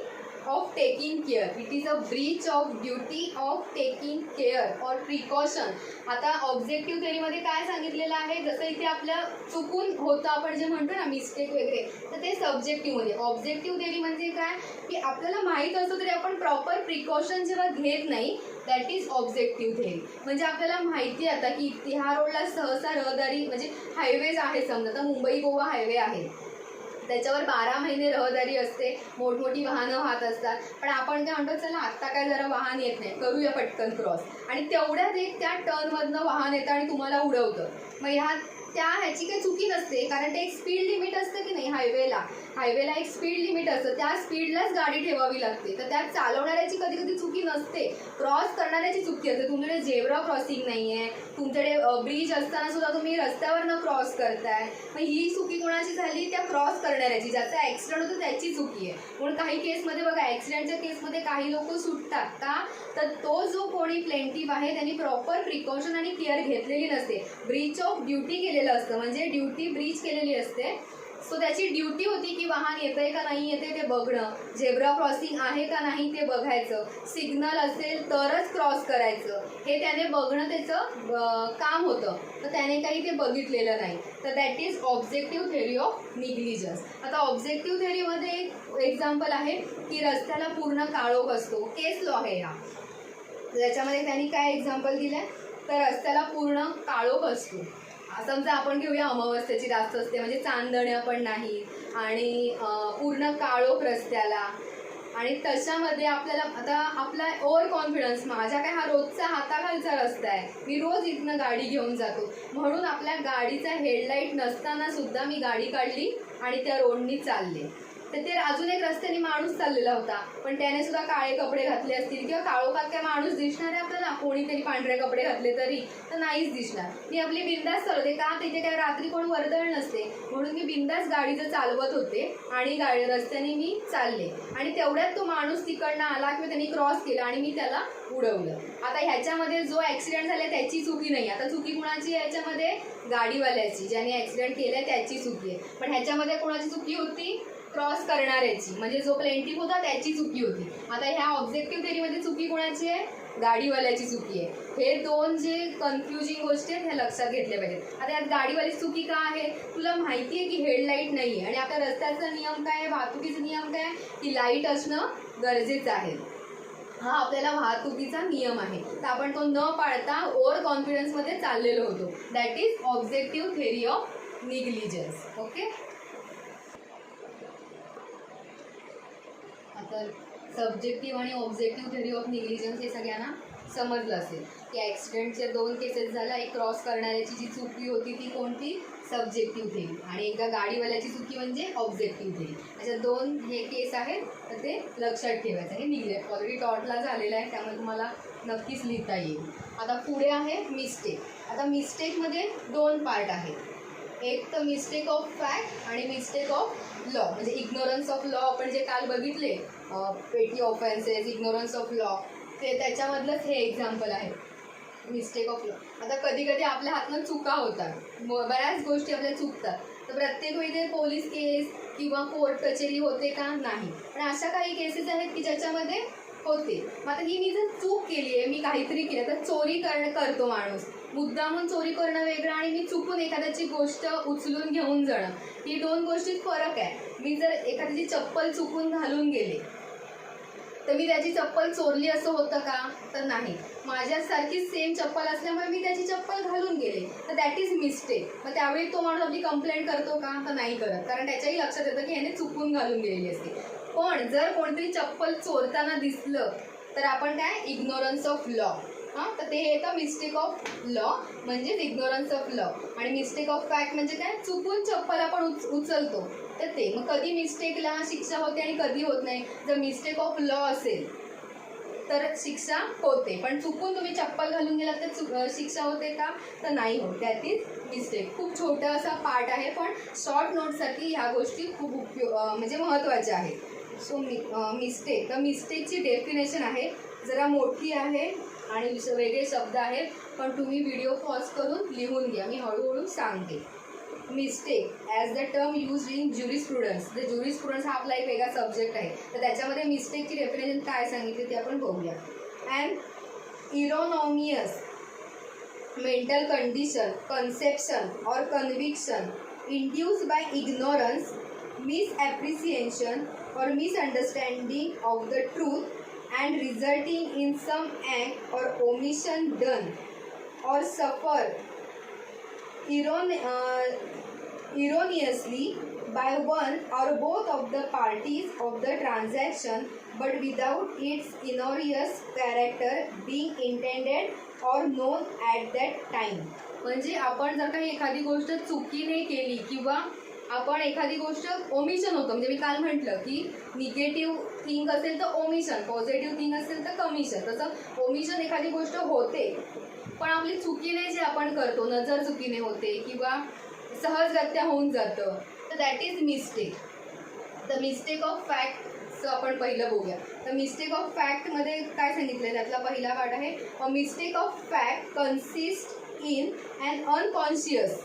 Speaker 1: of taking care. It is a breach of duty of taking care or precaution. आता ऑब्जेक्टिव्ह थेअरीमध्ये काय सांगितलेलं आहे, जसं इथे आपल्या चुकून होतं आपण जे म्हणतो ना मिस्टेक वगैरे, तर ते सब्जेक्टिव्हमध्ये. ऑब्जेक्टिव्ह थेअरी म्हणजे काय की आपल्याला माहीत असतं तरी आपण प्रॉपर प्रिकॉशन जेव्हा घेत नाही दॅट इज ऑब्जेक्टिव्ह थेअरी. म्हणजे आपल्याला माहिती आता की ह्या रोडला सहसा रहदारी म्हणजे हायवेज आहे, समजा आता मुंबई गोवा हायवे आहे, त्याच्यावर 12 महिने रहदारी असते, मोठमोठी वाहनं वाहत असतात. पण आपण काय म्हणतो चला आत्ता काय जरा वाहन येत नाही, करूया पटकन क्रॉस, आणि तेवढ्यात एक त्या टर्नमधनं वाहन येतं आणि तुम्हाला उडवतं. मग ह्याची काही चुकी नसते, कारण ते एक स्पीड लिमिट असतं की नाही, हायवेला एक स्पीड लिमिट असतं, त्या स्पीडलाच गाडी ठेवावी लागते. तर त्यात चालवणाऱ्याची कधी कधी चुकी नसते, क्रॉस करणाऱ्याची चुकी असते. तुमच्याकडे झेब्रा क्रॉसिंग नाही आहे, तुमच्याकडे ब्रिज असताना सुद्धा तुम्ही रस्त्यावरनं क्रॉस करताय, मग ही चुकी कोणाची झाली, त्या क्रॉस करणाऱ्याची. ज्याचा ॲक्सिडेंट होतो त्याची चुकी आहे. म्हणून काही केसमध्ये बघा, ॲक्सिडेंटच्या केसमध्ये काही लोक सुटतात का, तर तो जो कोणी प्लेंटिव्ह आहे त्यांनी प्रॉपर प्रिकॉशन आणि केअर घेतलेली नसते, ब्रीच ऑफ ड्युटी केलेलं असतं, म्हणजे ड्युटी ब्रीच केलेली असते. सो त्याची ड्युटी होती की वाहन येतंय का नाही येते ते बघणं, झेब्रा क्रॉसिंग आहे का नाही ते बघायचं, सिग्नल असेल तरच क्रॉस करायचं, हे त्याने बघणं त्याचं काम होतं. तर त्याने काही ते बघितलेलं नाही. तर that is objective theory of negligence. आता ऑब्जेक्टिव्ह थेअरीमध्ये एक एक्झाम्पल आहे की रस्त्याला पूर्ण काळोख असतो. केस लॉ आहे हा. त्याच्यामध्ये त्यांनी काय एक्झाम्पल दिलं आहे, तर रस्त्याला पूर्ण काळोख असतो. समजा आपण घेऊया अमावस्येची रात्र असते, म्हणजे चांदण्या पण नाही आणि पूर्ण काळोख रस्त्याला, आणि तशामध्ये आपल्याला आता आपला ओव्हर कॉन्फिडन्स, माझा काय हा रोजचा हाताखालचा रस्ता आहे, मी रोज इथनं गाडी घेऊन जातो, म्हणून आपल्या गाडीचा हेडलाईट नसताना सुद्धा मी गाडी काढली आणि त्या रोडनी चालले. तर ते अजून एक रस्त्याने माणूस चाललेला होता, पण त्याने सुद्धा काळे कपडे घातले असतील किंवा काळोखात काय माणूस दिसणार आहे आपल्याला, कोणीतरी पांढरे कपडे घातले तरी तर नाहीच दिसणार. मी आपली बिंदास चालवते का, तिथे काय रात्री कोण वर्दळ नसते, म्हणून मी बिंदास गाडीचं चालवत होते आणि रस्त्याने मी चालले, आणि तेवढ्यात तो माणूस तिकडनं आला किंवा त्यांनी क्रॉस केला आणि मी त्याला उडवलं. आता ह्याच्यामध्ये जो ॲक्सिडेंट झाला त्याची चुकी नाही. आता चुकी कुणाची आहे याच्यामध्ये, गाडीवाल्याची, ज्याने ॲक्सिडेंट केलं त्याची चुकी आहे. पण ह्याच्यामध्ये कोणाची चुकी होती, क्रॉस करणाऱ्याची, म्हणजे जो प्लेंटिफ होता त्याची चुकी होती. आता ह्या ऑब्जेक्टिव्ह थेअरीमध्ये चुकी कोणाची आहे, गाडीवाल्याची चुकी आहे. हे दोन जे कन्फ्युजिंग गोष्टी आहेत ह्या लक्षात घेतल्या पाहिजेत. आता यात गाडीवाल्याची चुकी का आहे, तुला माहिती आहे की हेडलाईट नाही आहे आणि आपल्या रस्त्याचा नियम काय आहे, वाहतुकीचा नियम काय आहे की लाईट असणं गरजेचं आहे. हा आपल्याला वाहतुकीचा नियम आहे. तर आपण तो न पाळता ओव्हर कॉन्फिडन्समध्ये चाललेलो होतो. That is objective theory of negligence. Okay. तर सब्जेक्टिव्ह आणि ऑब्जेक्टिव्ह थेअरी ऑफ निग्लिजन्स हे सगळ्यांना समजलं असेल की ॲक्सिडेंटच्या दोन केसेस झाल्या. एक क्रॉस करणाऱ्याची जी चुकी होती ती कोणती, सब्जेक्टिव्ह थेअरी, आणि एकदा गाडीवाल्याची चुकी म्हणजे ऑब्जेक्टिव्ह थेअरी. अशा दोन हे केस आहेत, तर ते लक्षात ठेवायचं. हे निग्लेक्ट ऑलरेडी टॉटला झालेलं आहे, त्यामुळे तुम्हाला नक्कीच लिहिता येईल. आता पुढे आहे मिस्टेक. आता मिस्टेकमध्ये दोन पार्ट आहेत. एक तर मिस्टेक ऑफ फॅक्ट आणि मिस्टेक ऑफ लॉ, म्हणजे इग्नोरन्स ऑफ लॉ आपण जे काल बघितले, पेटी ऑफेन्सेस, इग्नोरन्स ऑफ लॉ, ते त्याच्यामधलंच हे एक्झाम्पल आहे मिस्टेक ऑफ लॉ. आता कधी कधी आपल्या हातनं चुका होतात, बऱ्याच गोष्टी आपल्या चुकतात. तर प्रत्येक वेळी ते पोलीस केस किंवा कोर्ट कचेरी होते का, नाही. पण अशा काही केसेस आहेत की ज्याच्यामध्ये होते. मग आता ही मी जर चूक केली आहे, मी काहीतरी केलं, तर चोरी करतो माणूस, मुद्दामून चोरी करणं वेगळं आणि मी चुकून एखाद्याची गोष्ट उचलून घेऊन जाणं, ही दोन गोष्टीत फरक आहे. मी जर एखाद्याची चप्पल चुकून घालून गेले तर मी त्याची चप्पल चोरली असं होतं का, तर नाही. माझ्यासारखीच सेम चप्पल असल्यामुळे मी त्याची चप्पल घालून गेले, तर दॅट इज मिस्टेक. मग त्यावेळी तो माणूस आपली कंप्लेंट करतो का, तर नाही करत, कारण त्याच्याही लक्षात येतं की ह्याने चुकून घालून गेलेली असते. पण जर कोणतरी चप्पल चोरताना दिसलं तर आपण काय, इग्नोरन्स ऑफ लॉ. हां, तर ते येतं मिस्टेक ऑफ लॉ म्हणजेच इग्नोरन्स ऑफ लॉ. आणि मिस्टेक ऑफ फॅक्ट म्हणजे काय, चुकून चप्पल आपण उचलतो, तर ते. मग कधी मिस्टेकला शिक्षा होते आणि कधी होत नाही. जर मिस्टेक ऑफ लॉ असेल तर शिक्षा होते, पण चुकून तुम्ही चप्पल घालून गेलात तर शिक्षा होते का, तर नाही होत. That is mistake. खूप छोटा असा पार्ट आहे, पण शॉर्ट नोटसाठी ह्या गोष्टी खूप म्हणजे महत्त्वाच्या आहेत. सो मिस्टेक, तर मिस्टेकची डेफिनेशन आहे, जरा मोठी आहे आणि वेगळे शब्द आहेत, पण तुम्ही व्हिडिओ पॉज करून लिहून घ्या, मी हळूहळू सांगते. Mistake as the term use in jurisprudence. The jurisprudence हा आपला एक वेगळा सब्जेक्ट आहे, तर त्याच्यामध्ये मिस्टेकची डेफिनेशन काय सांगितली ते आपण बघूया. अँड इरोनॉमियस मेंटल कंडिशन, कन्सेप्शन और conviction induced by ignorance, misapprehension or misunderstanding of the truth and resulting in some act or omission done or suffer erroneously by one or both of the parties of the transaction, but without its injurious character being intended or known at that time. म्हणजे आपण जर काही एखादी गोष्ट चुकीने केली किंवा आपण एखादी गोष्ट ओमिशन होतं, म्हणजे मी काल म्हटलं की निगेटिव्ह थिंग असेल तर ओमिशन, पॉझिटिव्ह थिंग असेल तर कमिशन. तसं ओमिशन एखादी गोष्ट होते पण आपली चुकीने जे आपण करतो, नजर चुकीने होते किंवा सहजगत्या होऊन जातं, तर that is mistake. The mistake of फॅक्टचं आपण पहिलं बघूया. तर मिस्टेक ऑफ फॅक्टमध्ये काय सांगितलं आहे, त्यातला पहिला पार्ट आहे, a mistake of fact consist in an unconscious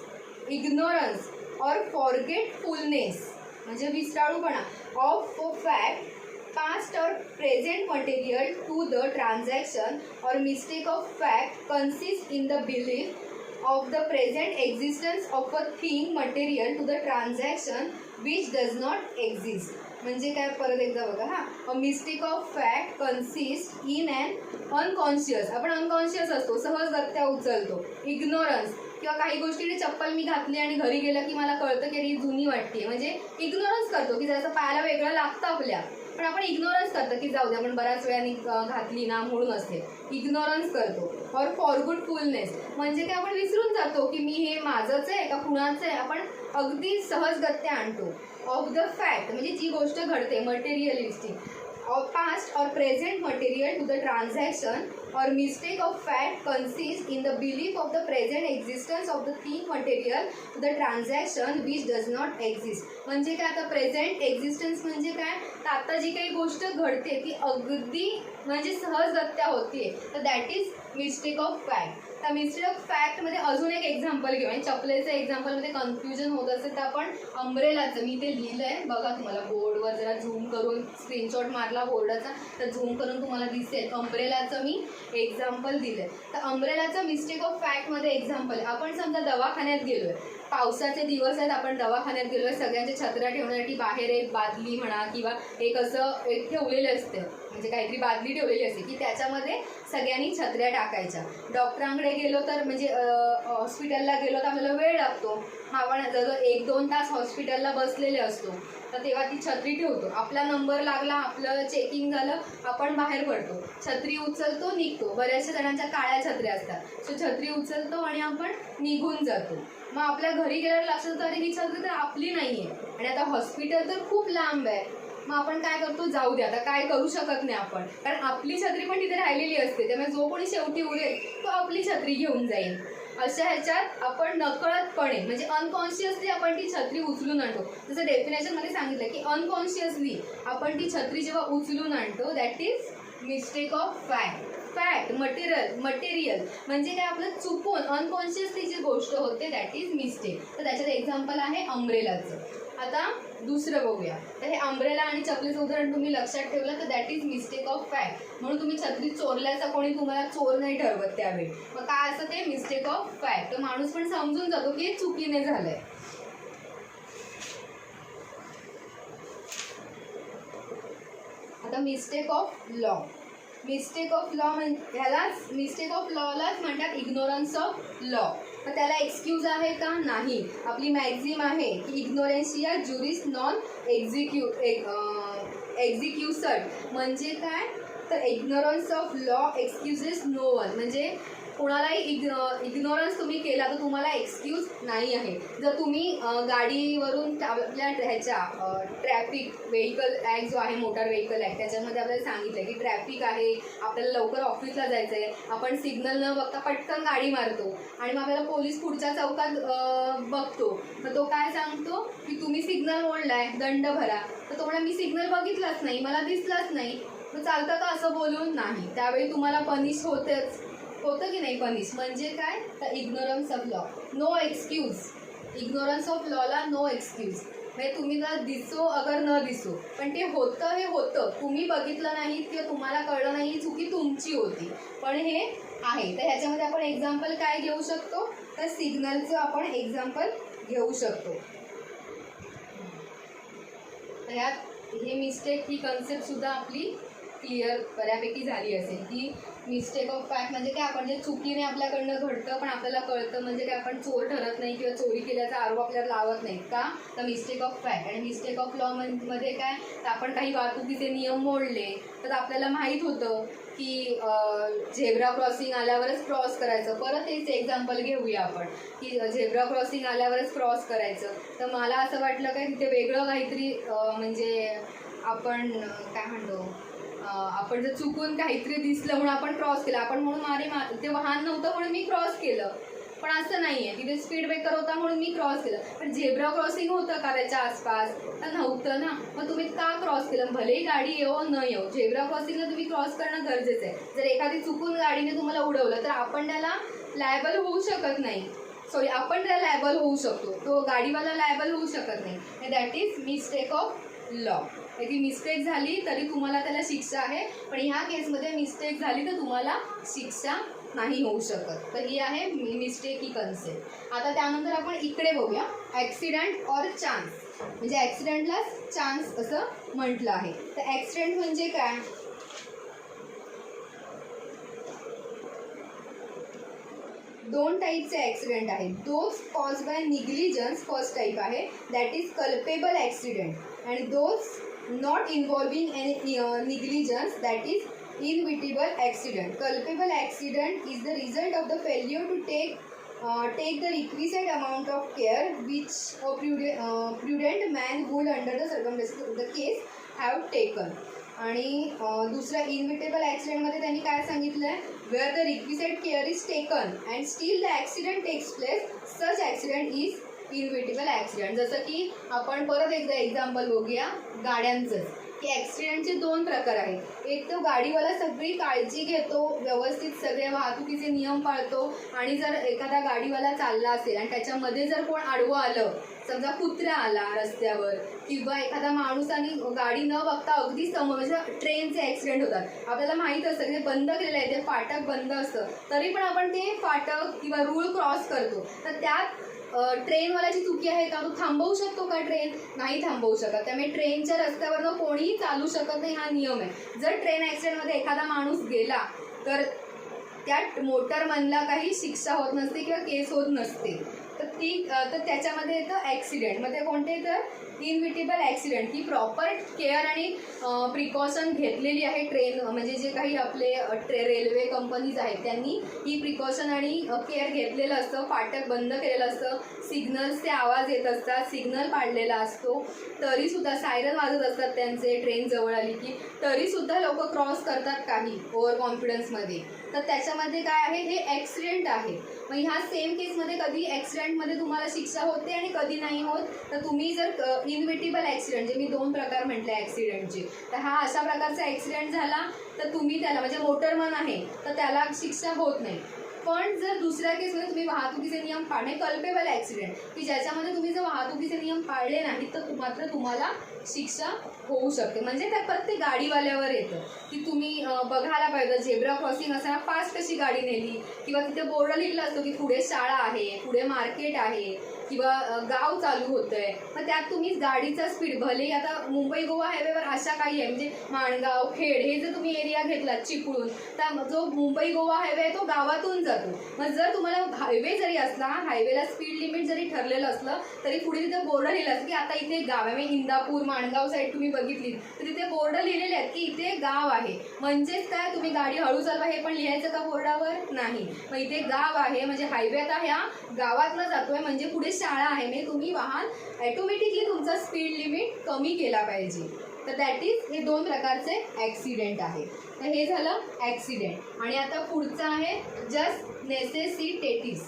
Speaker 1: ignorance और फॉरगेटफुलनेस म्हणजे विसराळूपणा of fact past or present material to the transaction or mistake of fact consists in the belief of the present existence of a thing material to the transaction which does not exist. म्हणजे काय परत एकदा बघा हा, a mistake of fact consist in an unconscious, आपण अनकॉन्शियस असतो, सहजगत्या उचलतो, इग्नोरन्स किंवा काही गोष्टी चप्पल मी घातली आणि घरी गेलं की मला कळतं की ही जुनी वाटते, म्हणजे इग्नोरन्स करतो की जसं पायाला वेगळं लागतं आपल्या, पण आपण इग्नोरन्स करतो की जाऊ दे आपण बऱ्याच वेळाने घातली ना म्हणून असते, इग्नोरन्स करतो. और फॉरगेटफुलनेस म्हणजे काय आपण विसरून जातो की मी हे माझंच आहे का कुणाचं आहे, आपण अगदी सहजगत्या आणतो. ऑफ द फॅक्ट म्हणजे जी गोष्ट घडते materialistic of past or present material to the transaction or mistake of fact consists in the belief of the present existence of the thing material to the transaction which does not exist. म्हणजे काय आता प्रेझेंट एक्झिस्टन्स म्हणजे काय, तर आता जी काही गोष्ट घडते ती अगदी म्हणजे सहजगत्या होते, तर that is mistake of fact. तर मिस्टेक ऑफ फॅक्टमध्ये अजून एक एक्झाम्पल घेऊ, आणि चपलेचं एक्झाम्पलमध्ये कन्फ्युजन होत असेल तर आपण अम्ब्रेलाचं, मी ते लिहिलं आहे बघा तुम्हाला बोर्डवर, जरा झूम करून स्क्रीनशॉट मारला बोर्डाचा तर झूम करून तुम्हाला दिसेल, अम्ब्रेलाचं मी एक्झाम्पल दिलं आहे. तर अम्ब्रेलाचं मिस्टेक ऑफ फॅक्टमध्ये एक्झाम्पल, आपण समजा दवाखान्यात गेलो आहे, पावसाचे दिवस आहेत, आपण दवाखान्यात गेलो आहे, सगळ्यांच्या छत्र्या ठेवण्यासाठी बाहेर एक बादली म्हणा किंवा एक असं एक ठेवलेलं असतं, म्हणजे काहीतरी बादली ठेवलेली असते की त्याच्यामध्ये सगळ्यांनी छत्र्या टाकायच्या. डॉक्टरांकडे गेलो तर म्हणजे हॉस्पिटलला गेलो तर आपल्याला वेळ लागतो, आपण जवळजवळ 1-2 तास हॉस्पिटलला बसलेले असतो, तर तेव्हा ती छत्री ठेवतो, आपला नंबर लागला, आपलं चेकिंग झालं, आपण बाहेर पडतो, छत्री उचलतो, निघतो. बऱ्याचशा जणांच्या काळ्या छत्र्या असतात, सो छत्री उचलतो आणि आपण निघून जातो. मग आपल्या घरी गेल्यावर लक्षात येतं अरे ही छत्री तर आपली नाही आहे, आणि आता हॉस्पिटल तर खूप लांब आहे, मग आपण काय करतो, जाऊ दे आता काय करू शकत नाही आपण, कारण आपली छत्री पण तिथे राहिलेली असते, त्यामुळे जो कोणी शेवटी उरेल तो आपली छत्री घेऊन जाईल. अशा ह्याच्यात आपण नकळतपणे म्हणजे अनकॉन्शियसली आपण ती छत्री उचलून आणतो. जसं डेफिनेशनमध्ये सांगितलं की अनकॉन्शियसली आपण ती छत्री जेव्हा उचलून आणतो that is mistake of fact. Fact material म्हणजे काय आपलं चुकून अनकॉन्शियसली जी गोष्ट होते दॅट इज मिस्टेक. तर त्याच्यात एक्झाम्पल आहे अम्ब्रेलाचं. आता दुसरं बघूया. तर हे अम्ब्रेला आणि चपलीचं उदाहरण तुम्ही लक्षात ठेवलं तर that is mistake of fact. म्हणून तुम्ही छत्री चोरल्याचा कोणी तुम्हाला चोर नाही ठरवत त्यावेळी. मग काय असं ते मिस्टेक ऑफ फॅक्ट. तर माणूस पण समजून जातो की हे चुकीने झालंय. आता mistake of law. Mistake of law म्हणजे ह्यालाच मिस्टेक ऑफ लॉलाच म्हणतात इग्नोरन्स ऑफ लॉ. तर त्याला एक्सक्यूज आहे का? नाही. आपली मॅक्झिम आहे की इग्नोरेन्शिया ज्युरिस नॉन एक्झिक्युसड म्हणजे काय तर ignorance of law excuses no one. म्हणजे कोणालाही इग्नोरन्स तुम्ही केला तर तुम्हाला एक्सक्यूज नाही आहे. जर तुम्ही गाडीवरून आपल्या ह्याच्या ट्रॅफिक व्हेकल ॲक्ट जो आहे मोटार व्हेकल ॲक्ट त्याच्यामध्ये आपल्याला सांगितलं की ट्रॅफिक आहे, आपल्याला लवकर ऑफिसला जायचं आहे, आपण सिग्नल न बघता पटकन गाडी मारतो आणि मग आपल्याला पोलीस पुढच्या चौकात बघतो तर तो काय सांगतो की तुम्ही सिग्नल मोडलाय, दंड भरा. तर तो म्हणा मी सिग्नल बघितलाच नाही, मला दिसलाच नाही. तर चालतं का असं बोलून? नाही. त्यावेळी तुम्हाला पनिश होतं की नाही पनिश. म्हणजे काय तर ignorance of law no excuse. Ignorance of लॉला नो एक्सक्यूज. म्हणजे तुम्ही जर दिसो अगर न दिसो पण ते होतं हे होतं, तुम्ही बघितलं नाही किंवा तुम्हाला कळलं नाही ही चुकी तुमची होती पण हे आहे. तर ह्याच्यामध्ये आपण एक्झाम्पल काय घेऊ शकतो तर सिग्नलचं आपण एक्झाम्पल घेऊ शकतो. तर ह्यात हे मिस्टेक ही कन्सेप्टसुद्धा आपली क्लिअर बऱ्यापैकी झाली असेल की मिस्टेक ऑफ फॅक्ट म्हणजे काय आपण जे चुकीने आपल्याकडनं घडतं पण आपल्याला कळतं म्हणजे काय आपण चोर ठरत नाही किंवा चोरी केल्याचा आरोप आपल्याला लावत नाहीत का तर मिस्टेक ऑफ फॅक्ट. आणि मिस्टेक ऑफ लॉ मध्ये काय तर आपण काही वाहतुकीचे नियम मोडले तर आपल्याला माहीत होतं की झेब्रा क्रॉसिंग आल्यावरच क्रॉस करायचं. परत तेच एक्झाम्पल घेऊया आपण की झेब्रा क्रॉसिंग आल्यावरच क्रॉस करायचं. तर मला असं वाटलं काय तिथे वेगळं काहीतरी म्हणजे आपण काय म्हणतो आपण जर चुकून काहीतरी दिसलं म्हणून आपण क्रॉस केलं, आपण म्हणून ते वाहन नव्हतं म्हणून मी क्रॉस केलं. पण असं नाही आहे, तिथे स्पीड ब्रेकर होता म्हणून मी क्रॉस केलं. पण झेब्रा क्रॉसिंग होतं का त्याच्या आसपास तर नव्हतं ना. मग तुम्ही का क्रॉस केलं? भलेही गाडी येऊ न येऊ झेब्रा क्रॉसिंगला तुम्ही क्रॉस करणं गरजेचं आहे. जर एखादी चुकून गाडीने तुम्हाला उडवलं तर आपण त्याला लायबल होऊ शकत नाही. सॉरी आपण त्याला लायबल होऊ शकतो, तो गाडीवाला लायबल होऊ शकत नाही. That is mistake of law. ती मिस्टेक झाली तरी तुम्हाला त्याला शिक्षा आहे, पण ह्या केसमध्ये मिस्टेक झाली तर तुम्हाला शिक्षा नाही होऊ शकत. तर ही आहे मिस्टेक ही कन्सेप्ट. आता त्यानंतर आपण इकडे बघूया ॲक्सिडेंट ऑर चान्स. म्हणजे ॲक्सिडेंटला चान्स असं म्हटलं आहे. तर ॲक्सिडेंट म्हणजे काय? दोन टाईपचे ॲक्सिडेंट आहेत. Those caused by negligence first type आहे, दॅट इज कल्पेबल ॲक्सिडेंट. आणि those not involving any negligence, that is inevitable accident. Culpable accident is the result of the failure to take the requisite amount of care which a prudent man would under the circumstances of the case have taken. आणि दुसरा इनविटेबल ॲक्सिडेंटमध्ये त्यांनी काय सांगितलं आहे? Where the requisite care is taken and still the accident takes place, such accident is inevitable accident. जसं की आपण परत एकदा एक्झाम्पल बघूया गाड्यांचं, की ॲक्सिडेंटचे दोन प्रकार आहेत. एक तो गाडीवाला सगळी काळजी घेतो, व्यवस्थित सगळे वाहतुकीचे नियम पाळतो, आणि जर एखादा गाडीवाला चालला असेल आणि त्याच्यामध्ये जर कोण आडवं आलं, समजा कुत्रा आला रस्त्यावर किंवा एखादा माणूस आणि गाडी न बघता अगदी समोर, म्हणजे ट्रेनचे ॲक्सिडेंट होतात, आपल्याला माहीत असतं की ते बंद केलेलं आहे, ते फाटक बंद असतं, तरी पण आपण ते फाटक किंवा रूळ क्रॉस करतो. तर त्यात ट्रेनवाल्याची चुकी आहे का? तो थांबवू शकतो का ट्रेन? नाही थांबवू शकत. त्यामुळे ट्रेनच्या रस्त्यावरनं कोणीही चालू शकत नाही, हा नियम आहे. जर ट्रेन ॲक्सिडेंटमध्ये एखादा माणूस गेला तर त्या मोटरमनला काही शिक्षा होत नसते किंवा केस होत नसते. तर त्याच्यामध्ये येतं ॲक्सिडेंट. मग ते कोणते? तर इनविटेबल ॲक्सिडेंट, की प्रॉपर केअर आणि प्रिकॉशन घेतलेली आहे ट्रेन, म्हणजे जे काही आपले रेल्वे कंपनीज आहेत त्यांनी ही प्रिकॉशन आणि केअर घेतलेलं असतं. फाटक बंद केलेलं असतं, सिग्नल्सचे आवाज येत असतात, सिग्नल पाडलेला असतो, तरीसुद्धा सायरन वाजत असतात त्यांचे, ट्रेन जवळ आली की तरीसुद्धा लोक क्रॉस करतात काही ओव्हर कॉन्फिडन्समध्ये. तर त्याच्यामध्ये काय आहे? हे ॲक्सिडेंट आहे. मग ह्या सेम केसमध्ये कधी ॲक्सिडेंटमध्ये तुम्हाला शिक्षा होते आणि कधी नाही होत. तर तुम्ही जर इनविटेबल ॲक्सिडेंट, जे मी दोन प्रकार म्हटले ॲक्सिडेंटचे, तर हा अशा प्रकारचा ॲक्सिडेंट झाला तर तुम्ही त्याला, म्हणजे मोटरमन आहे तर त्याला शिक्षा होत नाही. पण जर दुसऱ्या केसमध्ये तुम्ही वाहतुकीचे नियम पाळणे, कल्पेबल ॲक्सिडेंट, की ज्याच्यामध्ये तुम्ही जर वाहतुकीचे नियम पाळले नाही तर मात्र तुम्हाला शिक्षा होऊ शकते. म्हणजे त्या प्रत्येक गाडीवाल्यावर येतं की तुम्ही बघायला पाहिजे, झेब्रा क्रॉसिंग असताना फास्ट कशी गाडी नेली, किंवा तिथे बोर्ड लिहिलेला असतो की पुढे शाळा आहे, पुढे मार्केट आहे, किंवा गाव चालू होतंय. मग त्यात तुम्ही गाडीचा स्पीड, भले आता मुंबई गोवा हायवेवर अशा काही आहे, म्हणजे माणगाव खेड हे जर तुम्ही एरिया घेतलात चिपळूण, तर जो मुंबई गोवा हायवे आहे तो गावातून जातो. मग जर तुम्हाला हायवे जरी असला, हायवेला स्पीड लिमिट जरी ठरलेलं असलं तरी पुढे तिथे बोर्ड लिहिलं असतं की आता इथे गाव आहे. इंदापूर माणगाव साईड तुम्ही बघितली तर तिथे बोर्ड लिहिलेले आहेत की इथे गाव आहे. म्हणजेच काय, तुम्ही गाडी हळू चालवा हे पण लिहायचं का बोर्डावर? नाही. मग इथे गाव आहे, म्हणजे हायवे आता ह्या गावातनं जातोय, म्हणजे पुढे शाळा आहे, म्हणजे तुम्ही वाहन ॲटोमॅटिकली तुमचा स्पीड लिमिट कमी केला पाहिजे. तर दॅट इज हे दोन प्रकारचे ॲक्सिडेंट आहे. तर हे झालं ॲक्सिडेंट. आणि आता पुढचं आहे जस्ट नेसेसिटेटीज.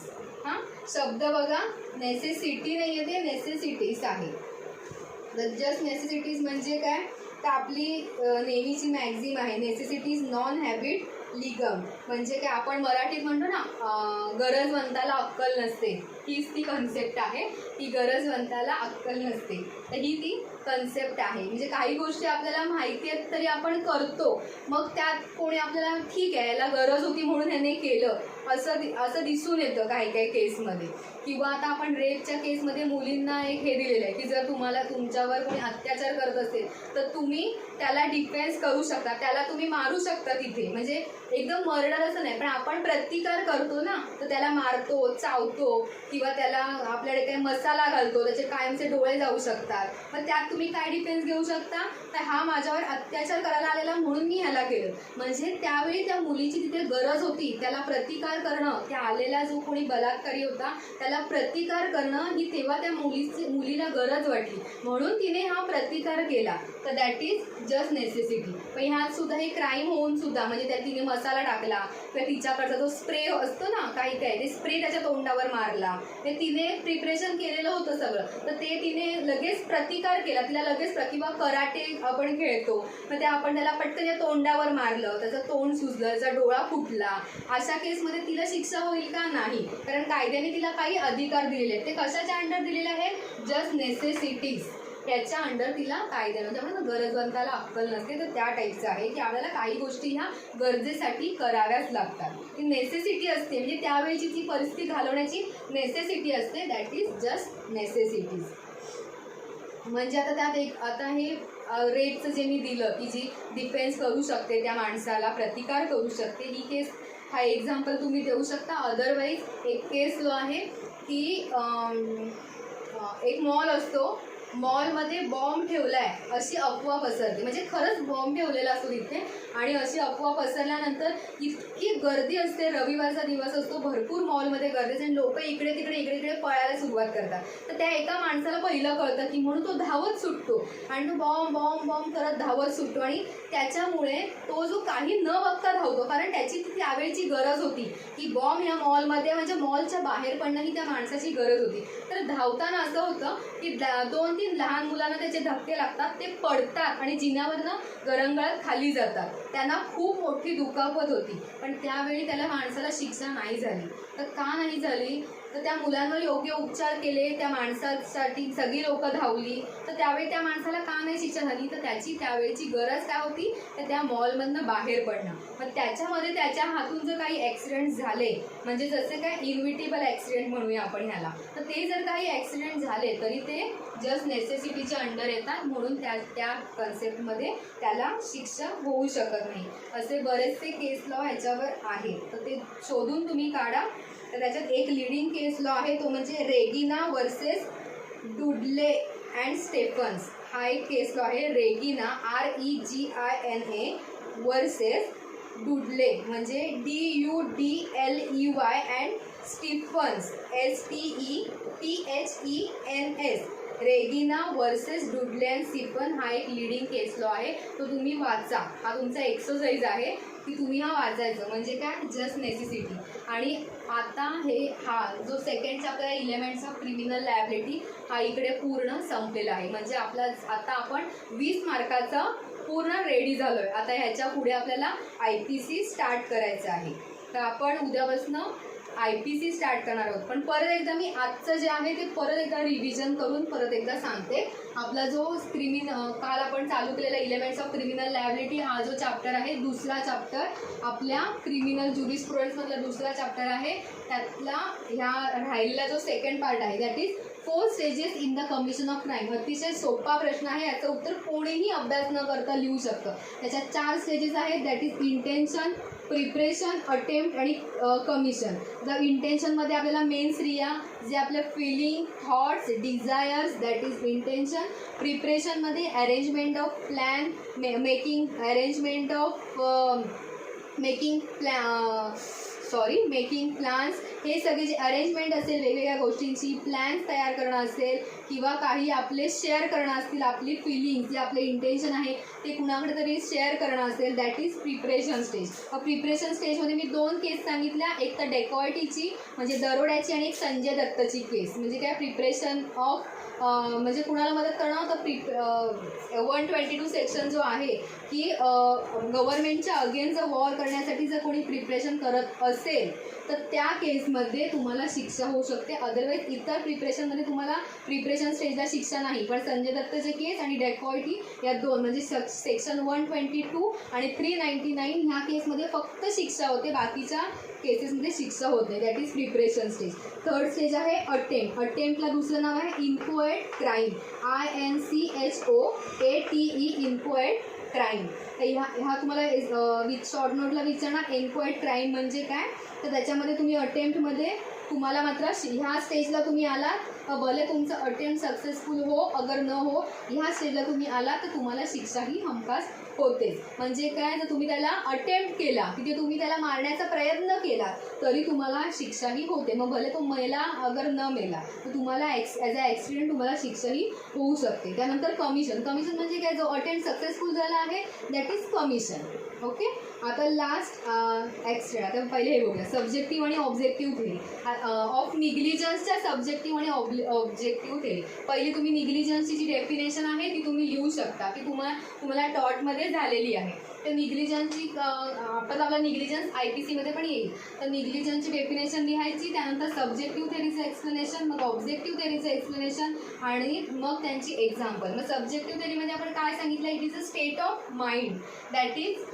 Speaker 1: हां, शब्द बघा, नेसेसिटी नाही आहे, ते नेसेसिटीज आहे. तर जस्ट नेसेसिटीज म्हणजे काय? तर आपली नेहमीची मॅक्झिम आहे, नेसेसिटीज नॉन हॅबिट लिगम. म्हणजे काय आपण मराठीत म्हणतो ना, गरजवंताला अक्कल नसते, हीच ती कन्सेप्ट आहे की गरजवंताला अक्कल नसते. तर ही ती कन्सेप्ट आहे. म्हणजे काही गोष्टी आपल्याला माहिती आहेत तरी आपण करतो, मग त्यात कोणी आपल्याला ठीक आहे याला गरज होती म्हणून ह्याने केलं असं दिसून येतं काही काही केसमध्ये. किंवा आता आपण रेपच्या केसमध्ये मुलींना एक हे दिलेलं आहे की जर तुम्हाला तुमच्यावर कोणी अत्याचार करत असेल तर तुम्ही त्याला डिफेन्स करू शकता, त्याला तुम्ही मारू शकता तिथे. म्हणजे एकदम मर्डर असं नाही, पण आपण प्रतिकार करतो ना, तर त्याला मारतो, चावतो, किंवा त्याला आपल्याकडे काही मसाला घालतो, त्याचे कायमचे डोळे जाऊ शकतात. मग त्यात तुम्ही काय डिफेन्स घेऊ शकता? तर हा माझ्यावर अत्याचार करायला आलेला म्हणून मी ह्याला केलं. म्हणजे त्यावेळी त्या मुलीची तिथे गरज होती, त्याला प्रतिकार करणं, त्या आलेला जो कोणी बलात्कारी होता त्याला प्रतिकार करणं ही तेव्हा त्या मुलीला गरज वाटली म्हणून तिने हा प्रतिकार केला. तर दॅट इज जस्ट नेसेसिटी. पण ह्यात सुद्धा हे क्राईम होऊन सुद्धा, म्हणजे त्या तिने मसाला टाकला किंवा तिच्याकडचा जो स्प्रे असतो ना काही ते स्प्रे त्याच्या तोंडावर मारला, ते तिने प्रिपरेशन केलेलं होतं सगळं, तर ते तिने लगेच प्रतिकार केला, तिला लगेच किंवा कराटे आपण खेळतो मग ते आपण त्याला पटकन या तोंडावर मारलं, त्याचं तोंड सुजलं, त्याचा डोळा फुटला, अशा केसमध्ये तिला शिक्षा होईल का? नाही, कारण कायद्याने तिला काही अधिकार दिलेले आहेत. ते कशाच्या अंडर दिलेले आहेत? जस्ट नेसेसिटीज, त्याच्या अंडर तिला कायद्यानं, त्यामुळे गरजवंताला अक्कल नसते, तर त्या टाईपचं आहे की आपल्याला काही गोष्टी ह्या गरजेसाठी कराव्याच लागतात. ती नेसेसिटी असते, म्हणजे त्यावेळीची ती परिस्थिती घालवण्याची नेसेसिटी असते, दॅट इज जस्ट नेसेसिटीज. म्हणजे आता त्यात आता हे रेपचं जे मी दिलं की जी डिफेन्स करू शकते, त्या माणसाला प्रतिकार करू शकते, ही केस हा एक्झाम्पल तुम्ही देऊ शकता. अदरवाईज एक केस लॉ आहे की एक मॉल असतो, मॉलमध्ये बॉम्ब ठेवला आहे अशी अफवा पसरते, म्हणजे खरंच बॉम्ब ठेवलेला असतो तिथे, आणि अशी अफवा पसरल्यानंतर इतकी गर्दी असते, रविवारचा दिवस असतो, भरपूर मॉलमध्ये गर्दी असते आणि लोक इकडे तिकडे पळायला सुरुवात करतात. तर त्या एका माणसाला पहिलं कळतं की म्हणून तो धावत सुटतो आणि तो बॉम्ब बॉम्ब बॉम्ब करत धावत सुटतो, आणि त्याच्यामुळे तो जो काही न बघता धावतो, कारण त्याची त्यावेळची गरज होती की बॉम्ब या मॉलमध्ये, म्हणजे मॉलच्या बाहेर पडणं ही त्या माणसाची गरज होती. तर धावताना असं होतं की 2-3 लहान मुलांना त्याचे धक्के लागतात, ते पडतात आणि जिन्यावरनं गरंगळत खाली जातात, त्यांना खूप मोठी दुखापत होती. पण त्यावेळी त्याला माणसाला शिक्षा नाही झाली. तर का नाही झाली? तर त्या मुलांवर योग्य उपचार केले, त्या माणसासाठी सगळी लोक धावली, तर त्यावेळी त्या माणसाला का नाही शिक्षा झाली? तर त्याची त्यावेळची गरज काय होती? तर त्या मॉलमधनं बाहेर पडणं. मग त्याच्यामध्ये त्याच्या हातून जर काही ॲक्सिडेंट झाले, म्हणजे जसे काय इनविटेबल ॲक्सिडेंट म्हणूया आपण ह्याला, तर ते जर काही ॲक्सिडेंट झाले तरी ते जस्ट नेसेसिटीच्या अंडर येतात, म्हणून त्या कन्सेप्टमध्ये त्याला शिक्षा होऊ शकत नाही. असे बरेचसे केस लॉ ह्याच्यावर आहेत, तर ते शोधून तुम्ही काढा. तर त्याच्यात एक लिडिंग केस लॉ आहे, तो म्हणजे Regina versus Dudley and Stefan's, हा एक केस लॉ आहे. रेगिना REGINA वर्सेस डुडले म्हणजे DUDLEY and Stephens STEPHENS. Regina versus Dudley and Stephen हा एक लिडिंग केस लॉ आहे, तो तुम्ही वाचा. हा तुमचा एक्सरसाइज आहे की तुम्ही हा वाचायचं, म्हणजे काय? Just necessity. आणि आता हा जो सेकंड चॅप्टर आहे एलिमेंट्स ऑफ क्रिमिनल लायबिलिटी, हा इकडे पूर्ण संपलेला आहे. म्हणजे आता आपण 20 मार्काचा पूर्ण रेडी झालोय. आता ह्याच्या पुढे आपल्याला IPC स्टार्ट करायचं आहे, तर आपण उद्यापासून IPC स्टार्ट करणार आहोत. पण परत एकदा मी आजचं जे आहे ते परत एकदा रिव्हिजन करून परत एकदा सांगते. आपला जो काल आपण चालू केलेला एलिमेंट्स ऑफ क्रिमिनल लायबिलिटी हा जो चॅप्टर आहे, दुसरा चॅप्टर आपल्या क्रिमिनल ज्युरिस्प्रुडन्समधला दुसरा चॅप्टर आहे, त्यातला ह्या राहिलेला जो सेकंड पार्ट आहे that is 4 stages in the commission of crime. अतिशय सोपा प्रश्न आहे, याचं उत्तर कोणीही अभ्यास न करता लिहू शकतं. त्याच्यात 4 स्टेजेस आहेत, that is intention, preparation, attempt आणि कमिशन. जर इंटेन्शनमध्ये आपल्याला मेन्स रिया, जे आपले feeling, thoughts, desires, that is intention. प्रिपरेशनमध्ये arrangement of plan, making plans, हे सगळे जे अरेंजमेंट असेल वेगवेगळ्या गोष्टींची, प्लॅन्स तयार करणं असेल किंवा काही आपले शेअर करणं असतील, आपली फिलिंग्स जे आपले इंटेन्शन आहे ते कुणाकडे तरी शेअर करणं असेल, that is preparation stage. Preparation स्टेजमध्ये मी 2 केस सांगितल्या, एक तर डेकॉयटीची म्हणजे दरोड्याची आणि एक संजय दत्तची केस. म्हणजे काय? प्रिपरेशन ऑफ म्हणजे कुणाला मदत करणं होतं. 122 सेक्शन जो आहे की गव्हर्नमेंटच्या अगेन्स्ट वॉर करण्यासाठी जर कोणी प्रिपरेशन करत असेल तर त्या केसमध्ये तुम्हाला शिक्षा होऊ शकते. अदरवाईज इतर प्रिपरेशनमध्ये तुम्हाला प्रिपरेशन स्टेजला शिक्षा नाही. पण संजय दत्तचे केस आणि डेकॉयटी या 2 म्हणजे सेक्शन 122 आणि 399 ह्या केसमध्ये फक्त शिक्षा होते, बाकीच्या केसेसमध्ये शिक्षा होत नाही. That is preparation stage. Third stage आहे अटेम्प्ट. अटेम्प्टला दुसरं नाव आहे इन्कोएट क्राईम, INCHOATE, इन्कोएट क्राईम. तर ह्या तुम्हाला शॉर्ट नोटला विचारणार एन्कोएट क्राईम म्हणजे काय. तर त्याच्यामध्ये तुम्ही अटेम्प्टमध्ये तुम्हाला मात्र ह्या स्टेजला तुम्ही आलात भले तुमचं अटेम्प्ट सक्सेसफुल हो अगर न हो, ह्या स्टेजला तुम्ही आला तर तुम्हाला शिक्षाही हमखास होतेच. म्हणजे काय, जर तुम्ही त्याला अटेम्प्ट केला, तिथे तुम्ही त्याला मारण्याचा प्रयत्न केला तरी तुम्हाला शिक्षाही होते. मग भले तो मेला अगर न मेला तर तुम्हाला ॲज अ ॲक्सिडेंट तुम्हाला शिक्षाही होऊ शकते. त्यानंतर कमिशन. कमिशन म्हणजे काय, जो अटेम्प्ट सक्सेसफुल झाला आहे दॅट इज कमिशन. ओके. आता लास्ट ॲक्सिडेंट. आता पहिले हे बघूया, सब्जेक्टिव्ह आणि ऑब्जेक्टिव्ह थेरी ऑफ निग्लिजन्सच्या सब्जेक्टिव्ह आणि ऑब्जेक्टिव्ह थेरी. पहिली तुम्ही निग्लिजन्सची जी डेफिनेशन आहे ती तुम्ही लिहू शकता, की तुम्हाला टॉटमध्ये झालेली आहे. तर निग्लिजन्सची आपण आपला निग्लिजन्स IPCमध्ये पण येईल. तर निग्लिजन्सची डेफिनेशन लिहायची, त्यानंतर सब्जेक्टिव्ह थेरीचं एक्सप्लेनेशन, मग ऑब्जेक्टिव्ह थेरीचं एक्सप्लेनेशन आणि मग त्यांची एक्झाम्पल. मग सब्जेक्टिव्ह थेरीमध्ये आपण काय सांगितलं, it is a state of mind that is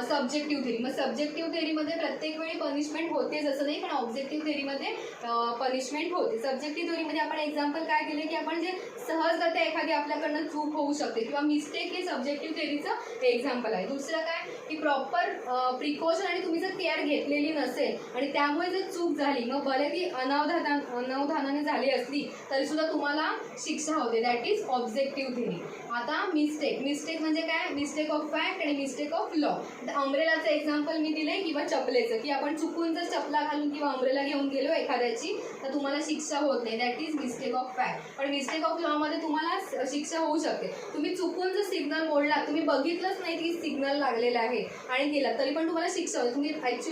Speaker 1: subjective theory. मग सब्जेक्टिव्ह थेरीमध्ये प्रत्येक वेळी पनिशमेंट होतेच असं नाही, पण ऑब्जेक्टिव्ह थेरीमध्ये पनिशमेंट होते. सब्जेक्टिव्ह थेरीमध्ये आपण एक्झाम्पल काय केले, की आपण जे सहजगत्या एखादी आपल्याकडनं चूक होऊ शकते किंवा मिस्टेक, हे सब्जेक्टिव्ह थेरीचं एक्झाम्पल आहे. दुसरं काय, की प्रॉपर प्रिकॉशन आणि तुम्ही जर केअर घेतलेली नसेल आणि त्यामुळे जर चूक झाली, मग भले ती अनावधानाने झाली असली तरीसुद्धा तुम्हाला शिक्षा होते. That is objective theory. आता मिस्टेक म्हणजे काय, मिस्टेक ऑफ फॅक्ट आणि मिस्टेक ऑफ लॉ. अम्ब्रेलाचं एक्झाम्पल मी दिले किंवा चपलेचं, की आपण चुकून जर चपला घालून किंवा अम्ब्रेला घेऊन गेलो एखाद्याची तर तुम्हाला शिक्षा होत नाही. That is mistake of fact. पण मिस्टेक ऑफ लॉमध्ये तुम्हाला शिक्षा होऊ शकते. तुम्ही चुकून जर सिग्नल मोडला, तुम्ही बघितलंच नाही की सिग्नल लागलेला आहे आणि गेला तरी पण तुम्हाला शिक्षा होते.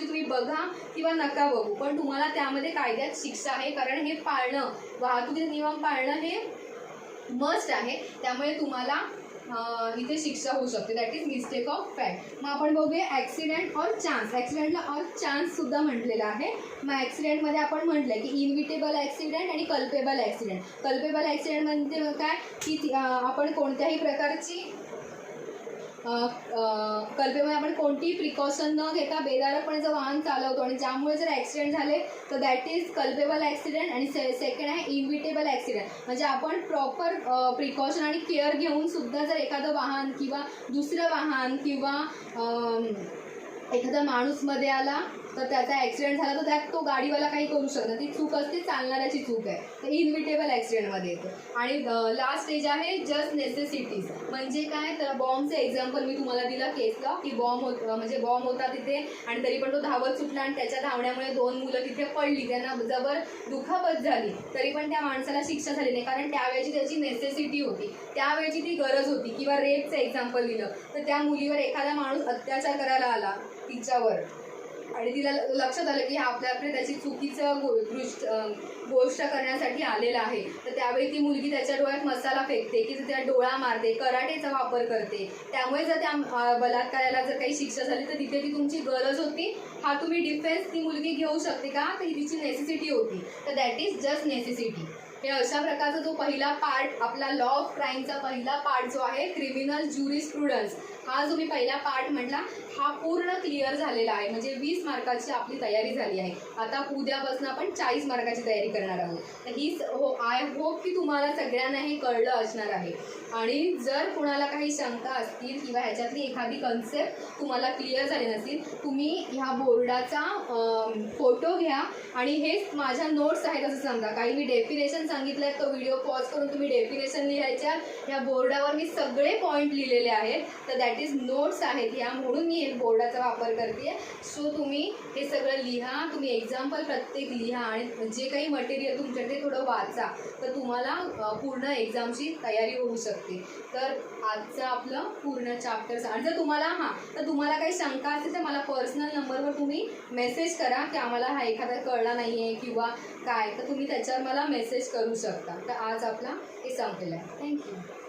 Speaker 1: तुम्ही बघा किंवा नका बघू, पण तुम्हाला त्यामध्ये कायद्यात शिक्षा आहे, कारण हे पाळणं, वाहतुकीचे नियम पाळणं हे मस्ट आहे. त्यामुळे तुम्हाला इथे शिक्षा होऊ शकते. That is mistake of fact. मग आपण बघूया ॲक्सिडेंट और चान्स. ॲक्सिडेंटला और चान्स सुद्धा म्हटलेलं आहे. मग ॲक्सिडेंटमध्ये आपण म्हटलं की इनविटेबल ॲक्सिडेंट आणि कल्पेबल ॲक्सिडेंट. कल्पेबल ॲक्सिडेंट म्हणजे काय, की आपण कोणत्याही प्रकारची कल्पेमध्ये आपण कोणतीही प्रिकॉशन न घेता बेदारकपणे जर वाहन चालवतो आणि ज्यामुळे जर ॲक्सिडेंट झाले तर दॅट इज कल्पेबल ॲक्सिडेंट. आणि सेकंड आहे इनविटेबल ॲक्सिडेंट. म्हणजे आपण प्रॉपर प्रिकॉशन आणि केअर घेऊन सुद्धा जर एखादं वाहन किंवा दुसरं वाहन किंवा एखादा माणूस मध्ये आला तर त्याचा ॲक्सिडेंट झाला तर त्यात तो गाडीवाला काही करू शकतो. ती चूक असते, चालणाऱ्याची चूक आहे. तर इनविटेबल ॲक्सिडेंटमध्ये येतो. आणि लास्ट स्टेज आहे जस्ट नेसेसिटीज. म्हणजे काय, तर बॉम्बचं एक्झाम्पल मी तुम्हाला दिलं केसला, की बॉम्ब होता तिथे आणि तरी पण तो धावत सुटला आणि त्याच्या धावण्यामुळे 2 मुलं तिथे पडली, त्यांना जबर दुखापत झाली, तरी पण त्या माणसाला शिक्षा झाली नाही, कारण त्यावेळेची त्याची नेसेसिटी होती, त्यावेळेची ती गरज होती. किंवा रेपचं एक्झाम्पल दिलं तर त्या मुलीवर एखादा माणूस अत्याचार करायला आला तिच्यावर आणि तिला लक्षात आलं की हा आपल्याकडे त्याची चुकीचं गोष्ट करण्यासाठी आलेला आहे, तर त्यावेळी ती मुलगी त्याच्या डोळ्यात मसाला फेकते, की त्या डोळा मारते, कराटेचा वापर करते. त्यामुळे जर त्या बलात्काराला जर काही शिक्षा झाली तर तिथे ती तुमची गरज होती, हा तुम्ही डिफेन्स ती मुलगी घेऊ शकते का, तर ही तिची नेसेसिटी होती. तर दॅट इज जस्ट नेसेसिटी. हे अशा प्रकारचा जो पहिला पार्ट आपला लॉ ऑफ क्राईमचा पहिला पार्ट जो आहे क्रिमिनल ज्युरिस्प्रुडन्स, हा जो मी पहिला पार्ट म्हटला हा पूर्ण क्लिअर झालेला आहे. म्हणजे 20 मार्काची आपली तयारी झाली आहे. आता उद्यापासून आपण 40 मार्काची तयारी करणार आहोत. तर आय होप की तुम्हाला सगळ्यांना हे कळलं असणार आहे. आणि जर कुणाला काही शंका असतील किंवा ह्याच्यातली एखादी कन्सेप्ट तुम्हाला क्लिअर झाली नसतील, तुम्ही ह्या बोर्डाचा फोटो घ्या आणि हेच माझ्या नोट्स आहेत असं समजा. काही मी डेफिनेशन सांगितलं आहे, तो व्हिडिओ पॉज करून तुम्ही डेफिनेशन लिहायच्या. ह्या बोर्डावर मी सगळे पॉईंट लिहिलेले आहेत, तर दॅट इज नोट्स आहेत ह्या, म्हणून मी हे बोर्डाचा वापर करते. सो तुम्ही हे सगळं लिहा, तुम्ही एक्झाम्पल प्रत्येक लिहा आणि जे काही मटेरियल तुमच्याकडे थोडं वाचा, तर तुम्हाला पूर्ण एक्झामची तयारी होऊ शकते. तर आजचं आपलं पूर्ण चॅप्टर. आणि जर तुम्हाला काही शंका असेल तर मला पर्सनल नंबरवर तुम्ही मेसेज करा की आम्हाला हा एखादा कळला नाही आहे किंवा काय, तर तुम्ही त्याच्यावर मला मेसेज करू शकता. तर आज आपला हे संपलेलं आहे. थँक्यू.